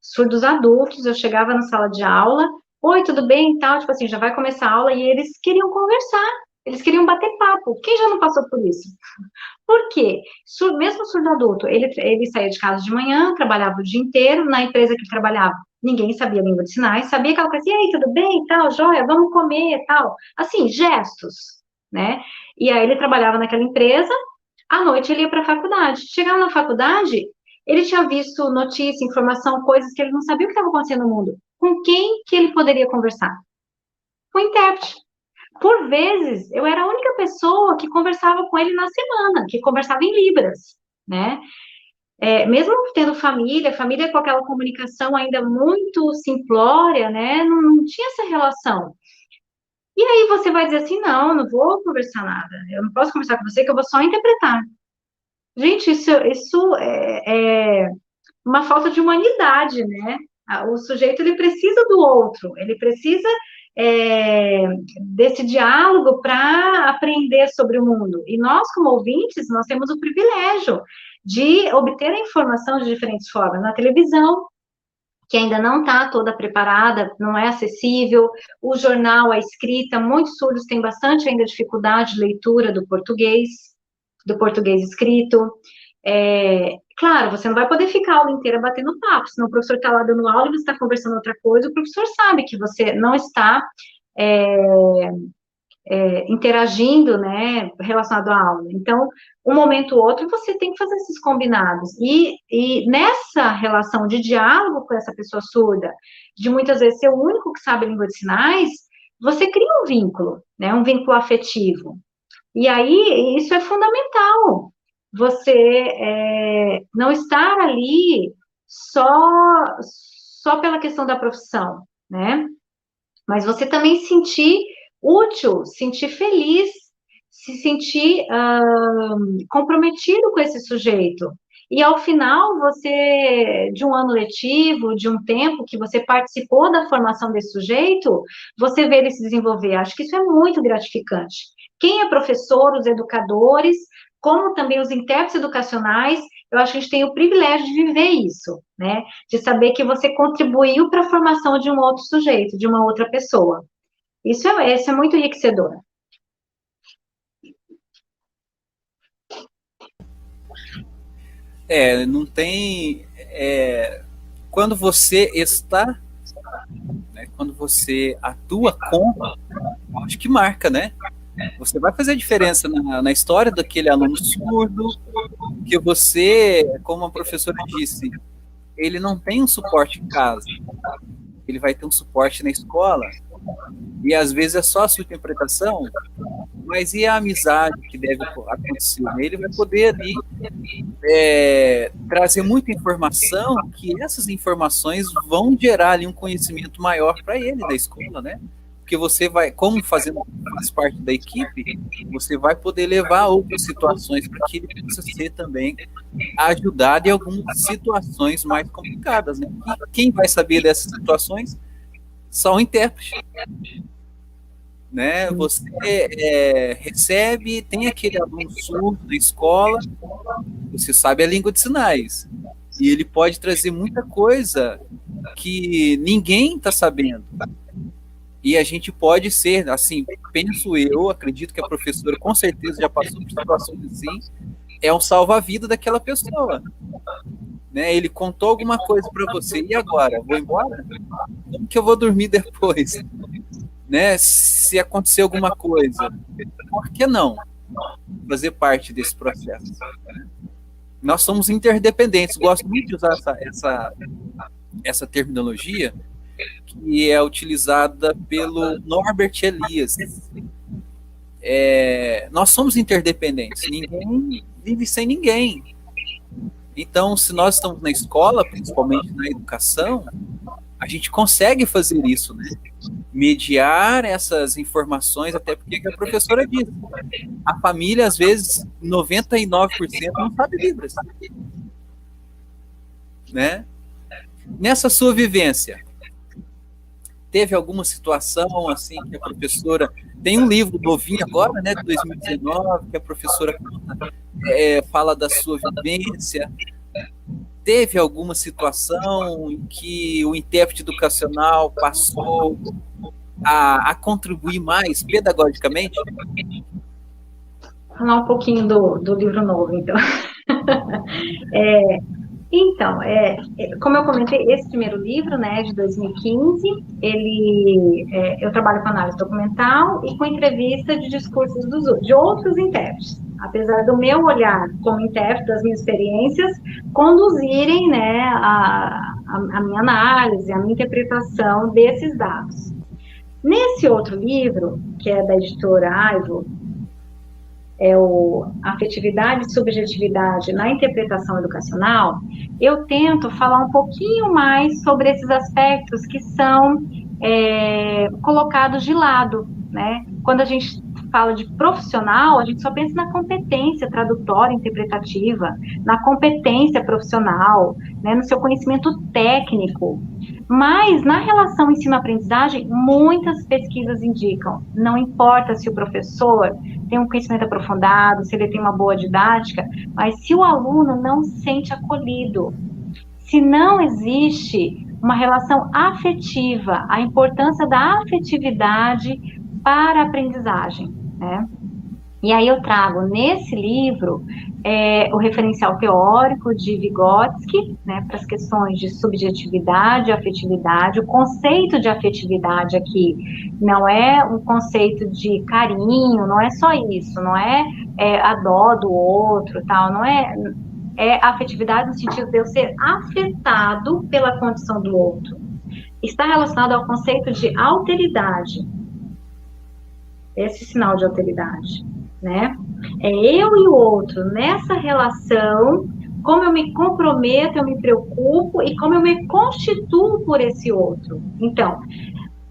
Surdos adultos, eu chegava na sala de aula. Oi, tudo bem e tal, tipo assim, já vai começar a aula e eles queriam conversar, eles queriam bater papo. Quem já não passou por isso? Por quê? Mesmo surdo adulto, ele saía de casa de manhã, trabalhava o dia inteiro, na empresa que ele trabalhava, ninguém sabia língua de sinais, sabia aquela coisa assim, e aí, tudo bem e tal, joia, vamos comer e tal. Assim, gestos, né? E aí ele trabalhava naquela empresa, à noite ele ia para a faculdade. Chegava na faculdade, ele tinha visto notícia, informação, coisas que ele não sabia o que estava acontecendo no mundo. Com quem que ele poderia conversar? Com o intérprete. Por vezes, eu era a única pessoa que conversava com ele na semana, que conversava em Libras, né? Mesmo tendo família com aquela comunicação ainda muito simplória, né? Não tinha essa relação. E aí você vai dizer assim, não vou conversar nada, eu não posso conversar com você, que eu vou só interpretar. Gente, isso é uma falta de humanidade, né? O sujeito ele precisa do outro, ele precisa é, desse diálogo para aprender sobre o mundo. E nós, como ouvintes, nós temos o privilégio de obter a informação de diferentes formas. Na televisão, que ainda não está toda preparada, não é acessível. O jornal, a escrita, muitos surdos têm bastante ainda dificuldade de leitura do português escrito. Claro, você não vai poder ficar a aula inteira batendo papo, senão o professor está lá dando aula e você está conversando outra coisa, o professor sabe que você não está interagindo, né, relacionado à aula. Então, um momento ou outro, você tem que fazer esses combinados. E nessa relação de diálogo com essa pessoa surda, de muitas vezes ser o único que sabe a língua de sinais, você cria um vínculo, né, um vínculo afetivo. E aí, isso é fundamental. Você não estar ali só pela questão da profissão, né? Mas você também sentir útil, sentir feliz, se sentir comprometido com esse sujeito. E ao final, você, de um ano letivo, de um tempo que você participou da formação desse sujeito, você vê ele se desenvolver. Acho que isso é muito gratificante. Quem é professor, os educadores, como também os intérpretes educacionais, eu acho que a gente tem o privilégio de viver isso, né? De saber que você contribuiu para a formação de um outro sujeito, de uma outra pessoa. Isso é muito enriquecedor. Não tem. Quando você está, né, quando você atua com, acho que marca, né? Você vai fazer a diferença na história daquele aluno surdo, que você, como a professora disse, ele não tem um suporte em casa, ele vai ter um suporte na escola, e às vezes é só a sua interpretação, mas e a amizade que deve acontecer? Ele vai poder ali trazer muita informação, que essas informações vão gerar ali um conhecimento maior para ele da escola, né? Porque você vai, como faz parte da equipe, você vai poder levar outras situações para que ele possa ser também ajudado em algumas situações mais complicadas, né? E quem vai saber dessas situações? Só o intérprete. Né? Você recebe, tem aquele aluno surdo da escola, você sabe a língua de sinais, e ele pode trazer muita coisa que ninguém está sabendo. E a gente pode ser, assim, penso eu, acredito que a professora com certeza já passou por situações assim, é um salva-vida daquela pessoa. Né? Ele contou alguma coisa para você, e agora? Vou embora? Como que eu vou dormir depois? Né? Se acontecer alguma coisa, por que não fazer parte desse processo? Nós somos interdependentes. Gosto muito de usar essa terminologia que é utilizada pelo Norbert Elias. Nós somos interdependentes. Ninguém vive sem ninguém. Então, se nós estamos na escola, principalmente na educação, a gente consegue fazer isso, né? Mediar essas informações, até porque a professora diz, a família, às vezes, 99% não sabe Libras. Né? Nessa sua vivência, teve alguma situação assim que a professora... Tem um livro novinho agora, né, de 2019, que a professora fala da sua vivência. Teve alguma situação em que o intérprete educacional passou a contribuir mais pedagogicamente? Falar um pouquinho do livro novo, então. Como eu comentei, esse primeiro livro, né, de 2015, eu trabalho com análise documental e com entrevista de discursos de outros intérpretes. Apesar do meu olhar como intérprete, das minhas experiências, conduzirem, né, a minha análise, a minha interpretação desses dados. Nesse outro livro, que é da editora Aivo, Afetividade e Subjetividade na Interpretação Educacional, eu tento falar um pouquinho mais sobre esses aspectos que são colocados de lado, né? Quando a gente fala de profissional, a gente só pensa na competência tradutória interpretativa, na competência profissional, né, no seu conhecimento técnico. Mas, na relação ensino-aprendizagem, muitas pesquisas indicam, não importa se o professor tem um conhecimento aprofundado, se ele tem uma boa didática, mas se o aluno não se sente acolhido, se não existe uma relação afetiva, a importância da afetividade para a aprendizagem, né? E aí eu trago nesse livro o referencial teórico de Vygotsky, né, para as questões de subjetividade e afetividade. O conceito de afetividade aqui não é um conceito de carinho, não é só isso, não é a dó do outro, tal, não é afetividade no sentido de eu ser afetado pela condição do outro. Está relacionado ao conceito de alteridade. Esse sinal de alteridade, né? É eu e o outro nessa relação, como eu me comprometo, eu me preocupo e como eu me constituo por esse outro. Então,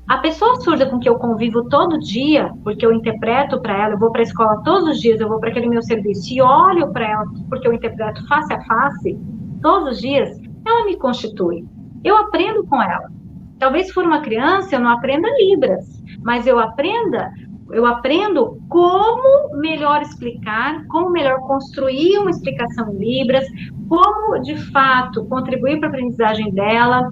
a pessoa surda com que eu convivo todo dia, porque eu interpreto para ela, eu vou para a escola todos os dias, eu vou para aquele meu serviço e olho para ela, porque eu interpreto face a face, todos os dias, ela me constitui. Eu aprendo com ela. Talvez se for uma criança, eu não aprenda Libras, mas eu aprendo como melhor explicar, como melhor construir uma explicação em Libras, como, de fato, contribuir para a aprendizagem dela.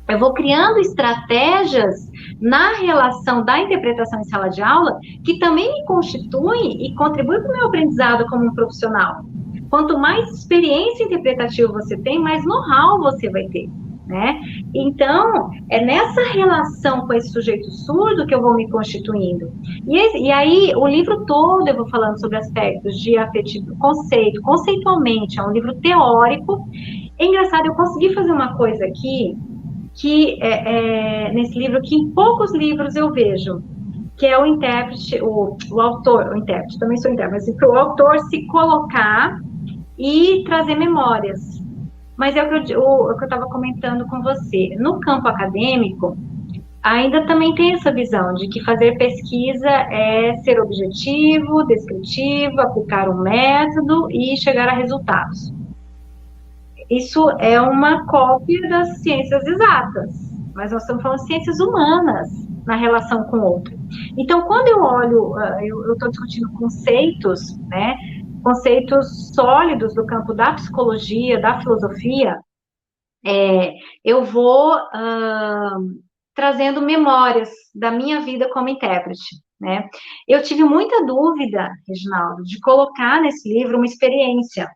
Eu vou criando estratégias na relação da interpretação em sala de aula que também me constituem e contribuem para o meu aprendizado como um profissional. Quanto mais experiência interpretativa você tem, mais know-how você vai ter, né? Então, é nessa relação com esse sujeito surdo que eu vou me constituindo. E aí, o livro todo eu vou falando sobre aspectos de afetivo, conceitualmente, é um livro teórico. É engraçado, eu consegui fazer uma coisa aqui, que nesse livro, que em poucos livros eu vejo, que é o intérprete, o autor, o intérprete, também sou intérprete, mas para o autor se colocar e trazer memórias. Mas é o que eu estava comentando com você. No campo acadêmico, ainda também tem essa visão de que fazer pesquisa é ser objetivo, descritivo, aplicar um método e chegar a resultados. Isso é uma cópia das ciências exatas, mas nós estamos falando de ciências humanas na relação com o outro. Então, quando eu olho, eu estou discutindo conceitos, né, conceitos sólidos do campo da psicologia, da filosofia, eu vou trazendo memórias da minha vida como intérprete, né? Eu tive muita dúvida, Reginaldo, de colocar nesse livro uma experiência.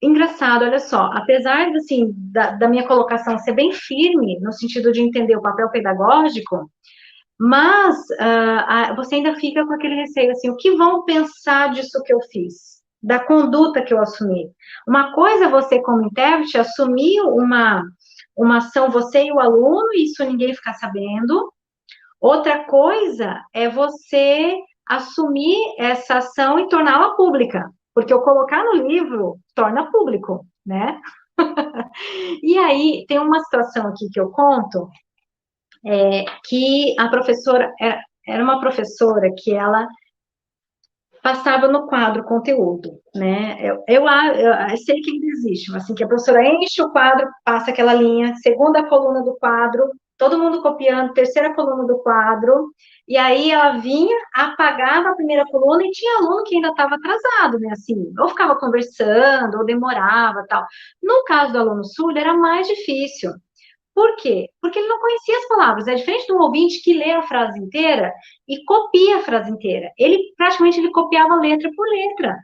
Engraçado, olha só, apesar assim, da minha colocação ser bem firme, no sentido de entender o papel pedagógico, mas você ainda fica com aquele receio, assim, o que vão pensar disso que eu fiz? Da conduta que eu assumi. Uma coisa é você, como intérprete, assumir uma ação, você e o aluno, e isso ninguém ficar sabendo. Outra coisa é você assumir essa ação e torná-la pública, porque eu colocar no livro torna público, né? E aí, tem uma situação aqui que eu conto, que a professora, era uma professora que ela passava no quadro conteúdo, né? Eu sei que ainda existe, mas assim, que a professora enche o quadro, passa aquela linha, segunda coluna do quadro, todo mundo copiando, terceira coluna do quadro, e aí ela vinha, apagava a primeira coluna e tinha aluno que ainda estava atrasado, né? Assim, ou ficava conversando, ou demorava, tal. No caso do aluno surdo, era mais difícil. Por quê? Porque ele não conhecia as palavras. É diferente do ouvinte que lê a frase inteira e copia a frase inteira. Ele copiava letra por letra.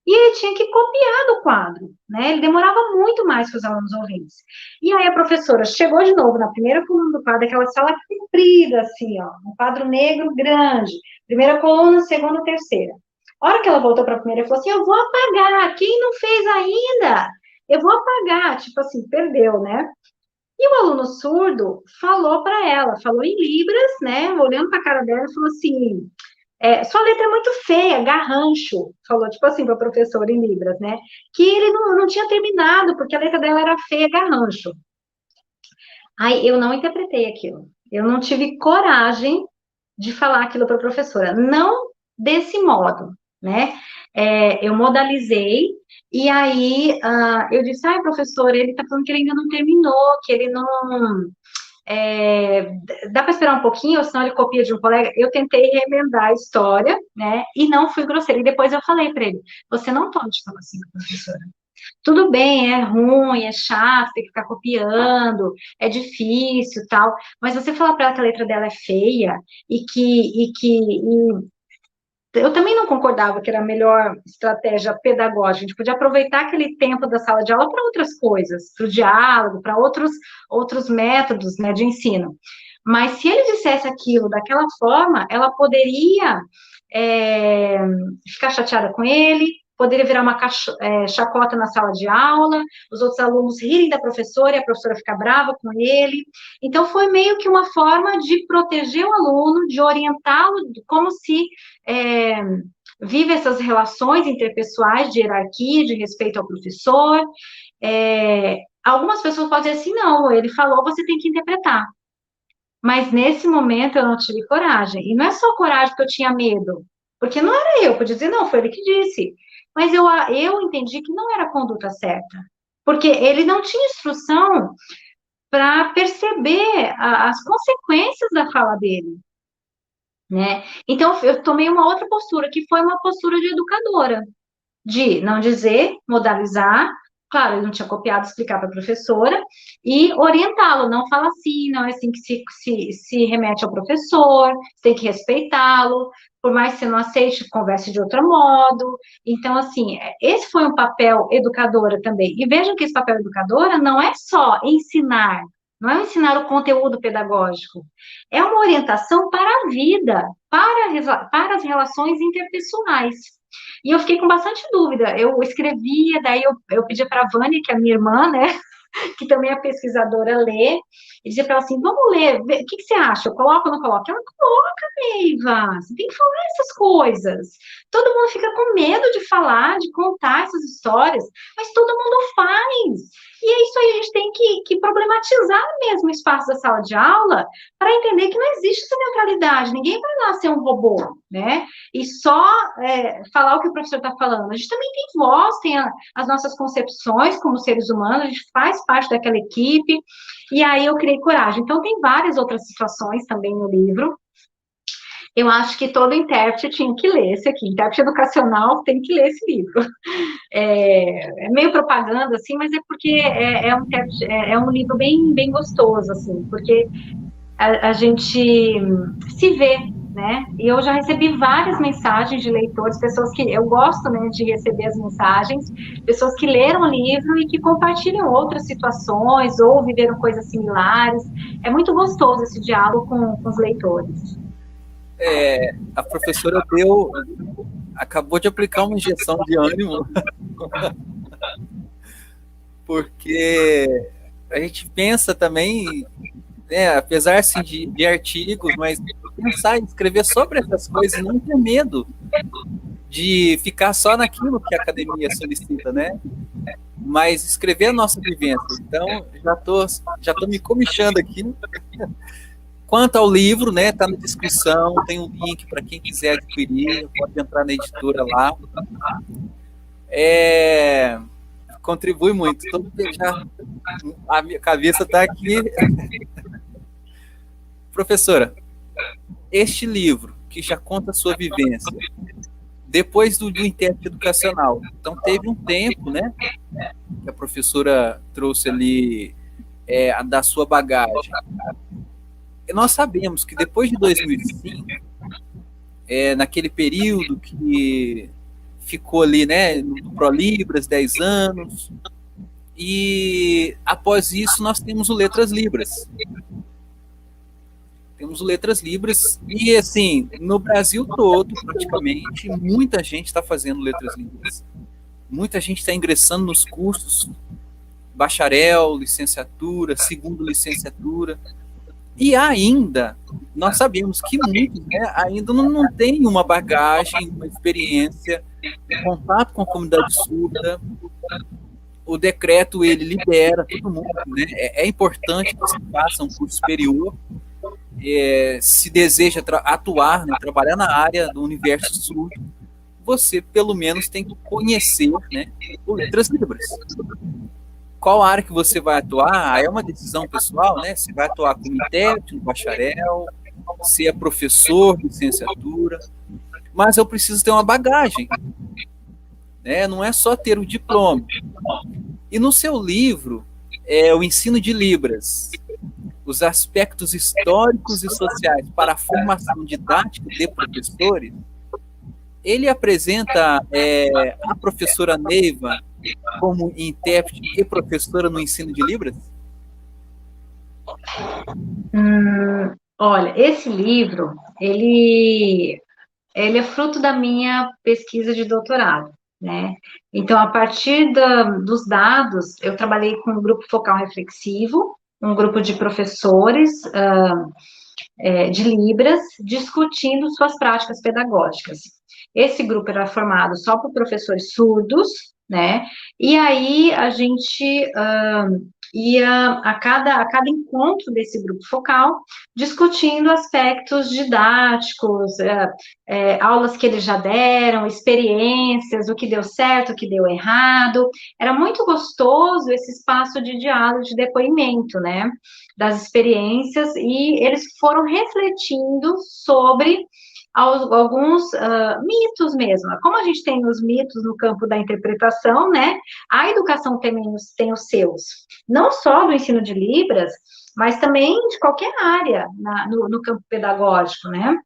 E ele tinha que copiar do quadro, né? Ele demorava muito mais que os alunos ouvintes. E aí a professora chegou de novo na primeira coluna do quadro, aquela sala comprida, assim, ó, um quadro negro grande. Primeira coluna, segunda, terceira. A hora que ela voltou para a primeira, ela falou assim: eu vou apagar. Quem não fez ainda? Eu vou apagar. Tipo assim, perdeu, né? E o aluno surdo falou para ela, falou em Libras, né? Olhando para a cara dela, falou assim: sua letra é muito feia, garrancho. Falou, tipo assim, para a professora em Libras, né? Que ele não tinha terminado, porque a letra dela era feia, garrancho. Aí eu não interpretei aquilo. Eu não tive coragem de falar aquilo para a professora. Não desse modo, né? Eu modalizei e aí eu disse, ai, professor, ele está falando que ele ainda não terminou, que ele não. Dá para esperar um pouquinho, ou senão ele copia de um colega. Eu tentei remendar a história, né? E não fui grosseira. E depois eu falei para ele: você não pode falar assim com a professora. Tudo bem, é ruim, é chato, tem que ficar copiando, é difícil, tal. Mas você falar para ela que a letra dela é feia eu também não concordava que era a melhor estratégia pedagógica. A gente podia aproveitar aquele tempo da sala de aula para outras coisas, para o diálogo, para outros métodos, né, de ensino. Mas se ele dissesse aquilo daquela forma, ela poderia ficar chateada com ele, poderia virar uma chacota na sala de aula, os outros alunos rirem da professora e a professora ficar brava com ele. Então, foi meio que uma forma de proteger o aluno, de orientá-lo, como se vive essas relações interpessoais de hierarquia, de respeito ao professor. Algumas pessoas podem dizer assim, não, ele falou, você tem que interpretar. Mas nesse momento eu não tive coragem. E não é só coragem porque eu tinha medo, porque não era eu, podia dizer, não, foi ele que disse. Mas eu entendi que não era a conduta certa, porque ele não tinha instrução para perceber as consequências da fala dele, né? Então, eu tomei uma outra postura, que foi uma postura de educadora, de não dizer, modalizar, claro, ele não tinha copiado, explicar para a professora, e orientá-lo, não fala assim, não é assim que se remete ao professor, você tem que respeitá-lo, por mais que você não aceite, converse de outro modo. Então, assim, esse foi um papel educadora também. E vejam que esse papel educadora não é só ensinar, não é ensinar o conteúdo pedagógico, é uma orientação para a vida, para as relações interpessoais. E eu fiquei com bastante dúvida. Eu escrevia, daí eu pedia para a Vânia, que é a minha irmã, né? que também é pesquisadora, lê, e dizia para ela assim, vamos ler, o que, que você acha? Eu coloco ou não coloco? Ela coloca, Neiva, você tem que falar essas coisas. Todo mundo fica com medo de falar, de contar essas histórias, mas todo mundo faz. E é isso aí, a gente tem que problematizar mesmo o espaço da sala de aula para entender que não existe essa neutralidade, ninguém vai lá ser um robô, né? E só falar o que o professor está falando. A gente também tem voz, tem as nossas concepções como seres humanos, a gente faz parte daquela equipe, e aí eu criei coragem. Então, tem várias outras situações também no livro. Eu acho que todo intérprete tinha que ler esse aqui. Intérprete educacional tem que ler esse livro. É meio propaganda, assim, mas é porque é um livro bem, bem gostoso, assim, porque a gente se vê, né? E eu já recebi várias mensagens de leitores, pessoas que eu gosto, né, de receber as mensagens, pessoas que leram o livro e que compartilham outras situações ou viveram coisas similares. É muito gostoso esse diálogo com os leitores. A professora acabou de aplicar uma injeção de ânimo, porque a gente pensa também, né, apesar assim, de artigos, mas pensar em escrever sobre essas coisas e não ter medo de ficar só naquilo que a academia solicita, né? Mas escrever a nossa vivência. Então, já tô me comichando aqui. Quanto ao livro, né, tá na descrição, tem um link para quem quiser adquirir, pode entrar na editora lá. Contribui muito. A minha cabeça está aqui. Professora, este livro, que já conta a sua vivência, depois do intérprete educacional, então teve um tempo, né, que a professora trouxe ali da sua bagagem. Nós sabemos que depois de 2005, naquele período que ficou ali, né, no ProLibras, 10 anos, e após isso nós temos o Letras Libras. Temos o Letras Libras, e assim, no Brasil todo, praticamente, muita gente está fazendo Letras Libras. Muita gente está ingressando nos cursos, bacharel, licenciatura, segundo licenciatura. E ainda, nós sabemos que muitos, né, ainda não têm uma bagagem, uma experiência, um contato com a comunidade surda. O decreto, ele libera todo mundo, né? É importante que se faça um curso superior, se deseja atuar, né, trabalhar na área do universo surdo, você pelo menos tem que conhecer, né, o Letras Libras. Qual área que você vai atuar? É uma decisão pessoal, né? Você vai atuar como intérprete, no bacharel, se é professor, licenciatura, mas eu preciso ter uma bagagem, né? Não é só ter o diploma. E no seu livro, o ensino de Libras, os aspectos históricos e sociais para a formação didática de professores, ele apresenta a professora Neiva como intérprete e professora no ensino de Libras? Olha, esse livro, ele é fruto da minha pesquisa de doutorado, né? Então, a partir dos dados, eu trabalhei com um grupo focal reflexivo, um grupo de professores de Libras, discutindo suas práticas pedagógicas. Esse grupo era formado só por professores surdos, né? E aí a gente ia a cada encontro desse grupo focal discutindo aspectos didáticos, aulas que eles já deram, experiências, o que deu certo, o que deu errado. Era muito gostoso esse espaço de diálogo, de depoimento, né? Das experiências, e eles foram refletindo sobre alguns mitos mesmo. Como a gente tem os mitos no campo da interpretação, né? A educação também tem os seus. Não só do ensino de Libras, mas também de qualquer área no campo pedagógico, né?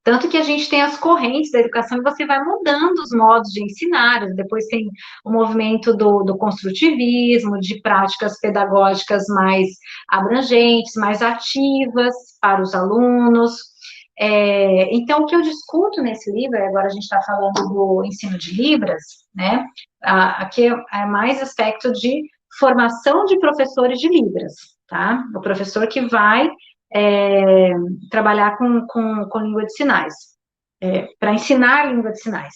Tanto que a gente tem as correntes da educação e você vai mudando os modos de ensinar, depois tem o movimento do construtivismo, de práticas pedagógicas mais abrangentes, mais ativas para os alunos. Então, o que eu discuto nesse livro, agora a gente está falando do ensino de Libras, né? Aqui é mais aspecto de formação de professores de Libras, tá? O professor que vai trabalhar com língua de sinais, para ensinar língua de sinais.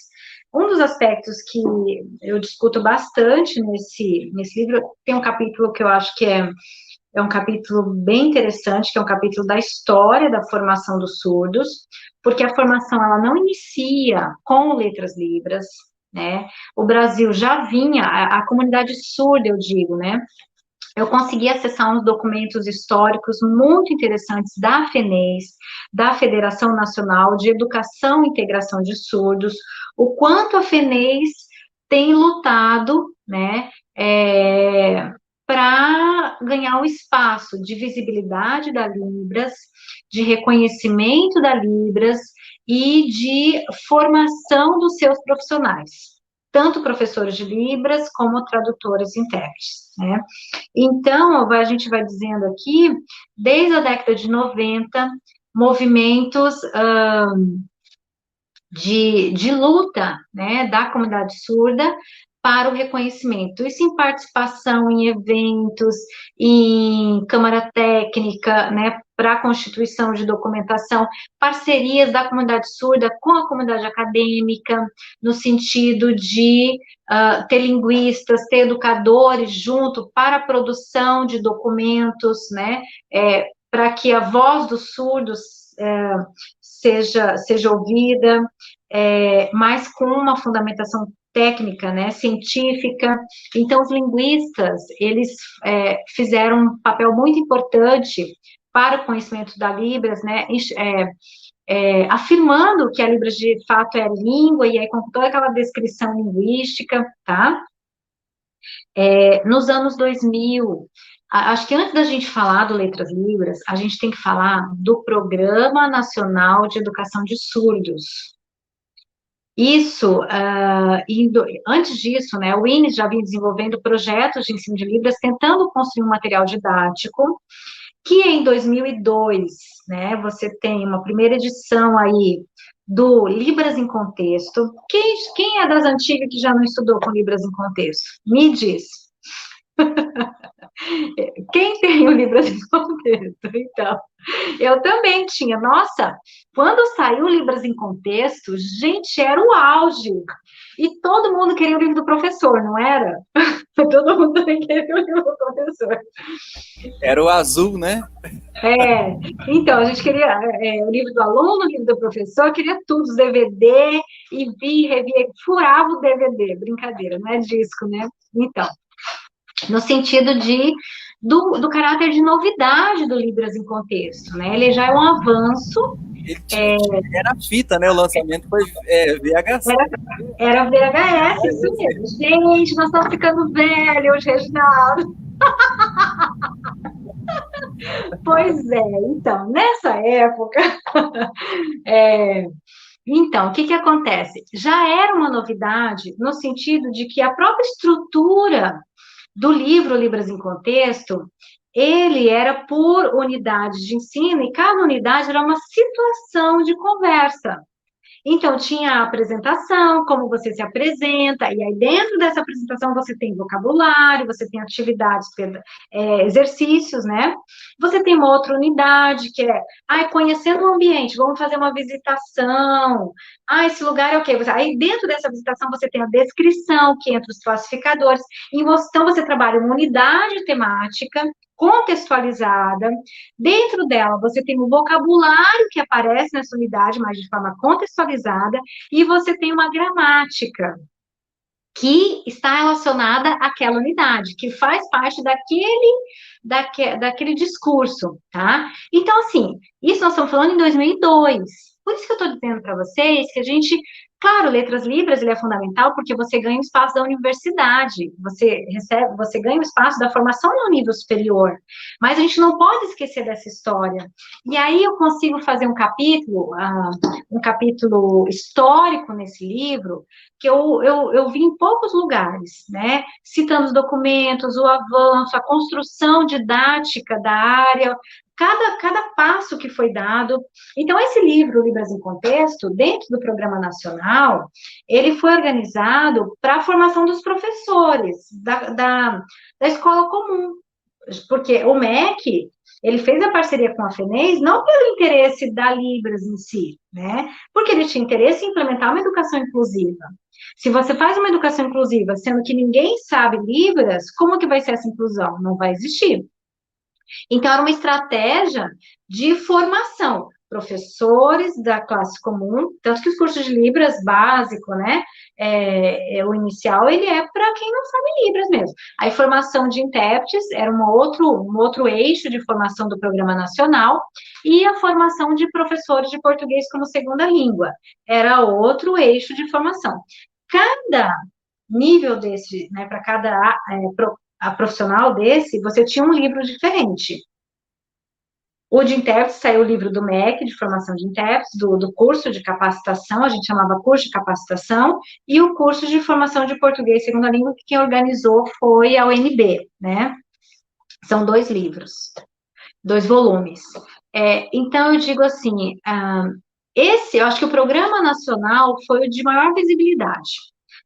Um dos aspectos que eu discuto bastante nesse livro, tem um capítulo que eu acho que é um capítulo bem interessante, que é um capítulo da história da formação dos surdos, porque a formação, ela não inicia com letras libras, né? O Brasil já vinha, a comunidade surda, eu digo, né? Eu consegui acessar uns documentos históricos muito interessantes da FENES, da Federação Nacional de Educação e Integração de Surdos, o quanto a FENES tem lutado, né, para ganhar um espaço de visibilidade da Libras, de reconhecimento da Libras e de formação dos seus profissionais, tanto professores de Libras como tradutores e intérpretes, né? Então, a gente vai dizendo aqui, desde a década de 90, movimentos de luta, né, da comunidade surda para o reconhecimento. Isso em participação em eventos, em câmara técnica, né, para a constituição de documentação, parcerias da comunidade surda com a comunidade acadêmica, no sentido de ter linguistas, ter educadores junto para a produção de documentos, né, para que a voz dos surdos seja ouvida, mas com uma fundamentação técnica, né, científica. Então, os linguistas, eles fizeram um papel muito importante para o conhecimento da Libras, né, afirmando que a Libras, de fato, é língua, e aí com toda aquela descrição linguística, tá? Nos anos 2000, acho que antes da gente falar do Letras Libras, a gente tem que falar do Programa Nacional de Educação de Surdos. Isso, antes disso, né, o INES já vinha desenvolvendo projetos de ensino de Libras, tentando construir um material didático, que em 2002, né, você tem uma primeira edição aí do Libras em Contexto. Quem é das antigas que já não estudou com Libras em Contexto? Me diz. Quem tem o Libras em Contexto? Então, eu também tinha. Nossa, quando saiu Libras em Contexto, gente, era o auge. E todo mundo queria o livro do professor, não era? Todo mundo também queria o livro do professor. Era o azul, né? Então, a gente queria o livro do aluno, o livro do professor, queria tudo, os DVD, e revia, furava o DVD, brincadeira, não é disco, né? Então, no sentido do caráter de novidade do Libras em Contexto, né? Ele já é um avanço. Era fita, né? O lançamento foi VHS. Era VHS, isso mesmo. Gente, nós estamos ficando velhos, Reginaldo. Pois então, nessa época, então, o que acontece? Já era uma novidade no sentido de que a própria estrutura do livro Libras em Contexto, ele era por unidades de ensino, e cada unidade era uma situação de conversa. Então, tinha a apresentação, como você se apresenta, e aí dentro dessa apresentação você tem vocabulário, você tem atividades, exercícios, né? Você tem uma outra unidade que conhecendo o ambiente, vamos fazer uma visitação. Esse lugar é o quê? Aí dentro dessa visitação você tem a descrição, que entra os classificadores. Então, você trabalha uma unidade temática, contextualizada. Dentro dela, você tem o vocabulário que aparece nessa unidade, mas de forma contextualizada, e você tem uma gramática que está relacionada àquela unidade, que faz parte daquele discurso, tá? Então, assim, isso nós estamos falando em 2002. Por isso que eu estou dizendo para vocês que a gente... Claro, Letras Libras, ele é fundamental porque você ganha o espaço da universidade, você ganha o espaço da formação no nível superior, mas a gente não pode esquecer dessa história. E aí eu consigo fazer um capítulo histórico nesse livro, que eu vi em poucos lugares, né, citando os documentos, o avanço, a construção didática da área, cada passo que foi dado. Então, esse livro, Libras em Contexto, dentro do Programa Nacional, ele foi organizado para a formação dos professores da escola comum, porque o MEC, ele fez a parceria com a FENES não pelo interesse da Libras em si, né? Porque ele tinha interesse em implementar uma educação inclusiva. Se você faz uma educação inclusiva, sendo que ninguém sabe Libras, como que vai ser essa inclusão? Não vai existir. Então, era uma estratégia de formação. Professores da classe comum, tanto que os cursos de Libras básico, né, o inicial, ele é para quem não sabe Libras mesmo. A formação de intérpretes era um outro eixo de formação do Programa Nacional, e a formação de professores de português como segunda língua era outro eixo de formação. Cada nível desse, né, para cada a profissional desse, você tinha um livro diferente. O de intérpretes saiu o livro do MEC, de formação de intérpretes, do curso de capacitação, a gente chamava curso de capacitação, e o curso de formação de português segunda língua, que quem organizou foi a UNB, né? São 2 livros, 2 volumes. Então, eu digo assim, eu acho que o Programa Nacional foi o de maior visibilidade,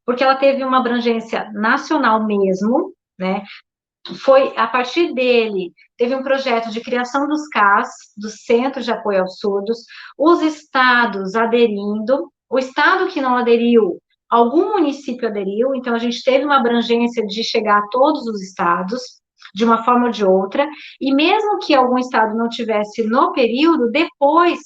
porque ela teve uma abrangência nacional mesmo, né? Foi, a partir dele, teve um projeto de criação dos CAS, dos Centros de Apoio aos Surdos, os estados aderindo, o estado que não aderiu, algum município aderiu, então a gente teve uma abrangência de chegar a todos os estados, de uma forma ou de outra, e mesmo que algum estado não tivesse no período, depois,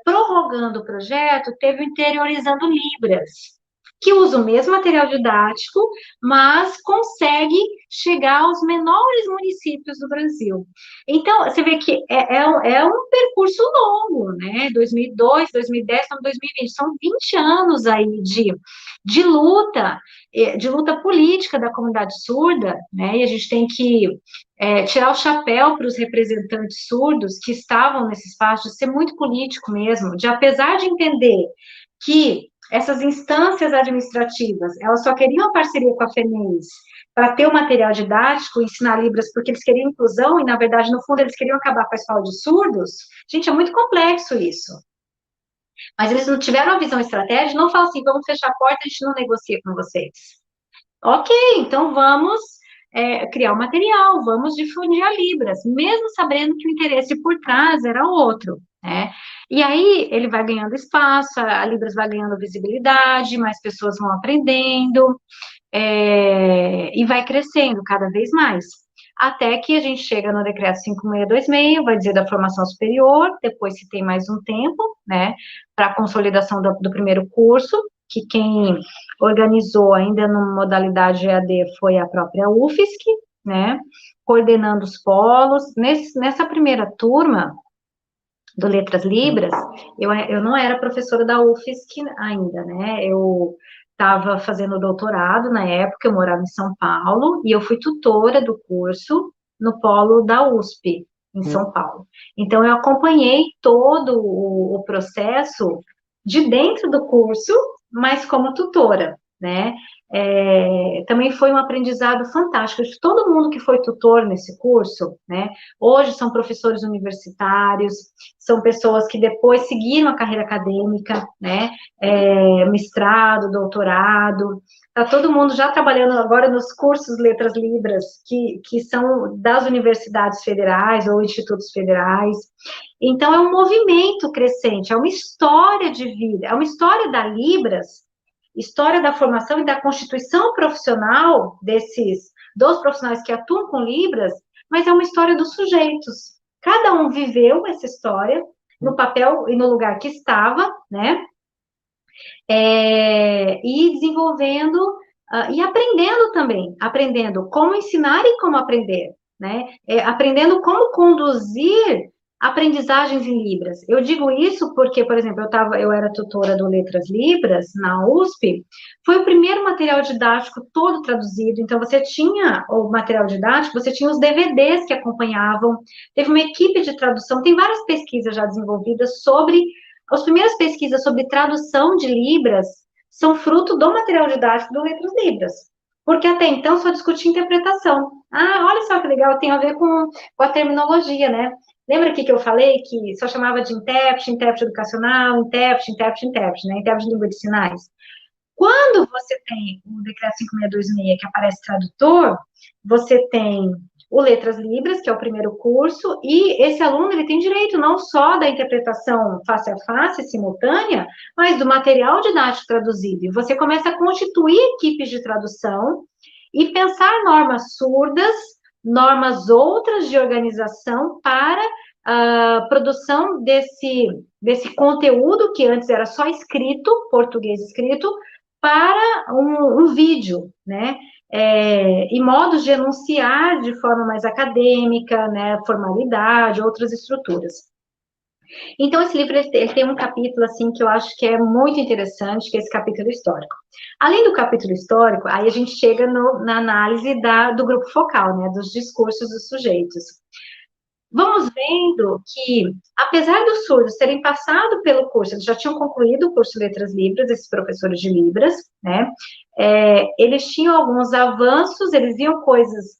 prorrogando o projeto, teve o Interiorizando Libras, que usa o mesmo material didático, mas consegue chegar aos menores municípios do Brasil. Então, você vê que é um percurso longo, né? 2002, 2010, estamos em 2020, são 20 anos aí de luta política da comunidade surda, né? E a gente tem que tirar o chapéu para os representantes surdos que estavam nesse espaço, de ser muito político mesmo, de apesar de entender que essas instâncias administrativas, elas só queriam a parceria com a FENES para ter o material didático, ensinar Libras, porque eles queriam inclusão, e, na verdade, no fundo, eles queriam acabar com a escola de surdos. Gente, é muito complexo isso. Mas eles não tiveram a visão estratégica, não falam assim, vamos fechar a porta, a gente não negocia com vocês. Ok, então vamos criar o material, vamos difundir a Libras, mesmo sabendo que o interesse por trás era outro, né? E aí ele vai ganhando espaço, a Libras vai ganhando visibilidade, mais pessoas vão aprendendo, e vai crescendo cada vez mais. Até que a gente chega no decreto 5626, vai dizer da formação superior, depois se tem mais um tempo, né, para a consolidação do primeiro curso, que quem organizou ainda na modalidade EAD foi a própria UFSC, né, coordenando os polos. Nessa primeira turma do Letras Libras, eu não era professora da UFSC ainda, né, eu estava fazendo doutorado na época, eu morava em São Paulo, e eu fui tutora do curso no polo da USP, em São Paulo. Então, eu acompanhei todo o processo de dentro do curso, mas como tutora, né? Também foi um aprendizado fantástico. Todo mundo que foi tutor nesse curso, né? Hoje são professores universitários, são pessoas que depois seguiram a carreira acadêmica, né? Mestrado, doutorado. Está todo mundo já trabalhando agora nos cursos Letras Libras, que são das universidades federais ou institutos federais. Então, é um movimento crescente, é uma história de vida, é uma história da Libras, história da formação e da constituição profissional dos profissionais que atuam com Libras, mas é uma história dos sujeitos. Cada um viveu essa história no papel e no lugar que estava, né? E desenvolvendo e aprendendo também, aprendendo como ensinar e como aprender, né? Aprendendo como conduzir aprendizagens em Libras. Eu digo isso porque, por exemplo, eu era tutora do Letras Libras na USP, foi o primeiro material didático todo traduzido, então você tinha o material didático, você tinha os DVDs que acompanhavam, teve uma equipe de tradução, tem várias pesquisas já desenvolvidas sobre, as primeiras pesquisas sobre tradução de Libras são fruto do material didático do Letras Libras, porque até então só discutia interpretação. Ah, olha só que legal, tem a ver com a terminologia, né? Lembra que eu falei que só chamava de intérprete educacional, né? Intérprete de língua de sinais. Quando você tem o decreto 5626, que aparece tradutor, você tem o Letras Libras, que é o primeiro curso, e esse aluno ele tem direito não só da interpretação face a face, simultânea, mas do material didático traduzido. E você começa a constituir equipes de tradução e pensar normas surdas, normas outras de organização para a produção desse conteúdo que antes era só escrito, português escrito, para um vídeo, né? E modos de enunciar de forma mais acadêmica, né? Formalidade, outras estruturas. Então, esse livro ele tem um capítulo, assim, que eu acho que é muito interessante, que é esse capítulo histórico. Além do capítulo histórico, aí a gente chega na análise do grupo focal, né? Dos discursos dos sujeitos. Vamos vendo que, apesar dos surdos terem passado pelo curso, eles já tinham concluído o curso de Letras Libras, esses professores de Libras, né? Eles tinham alguns avanços, eles viam coisas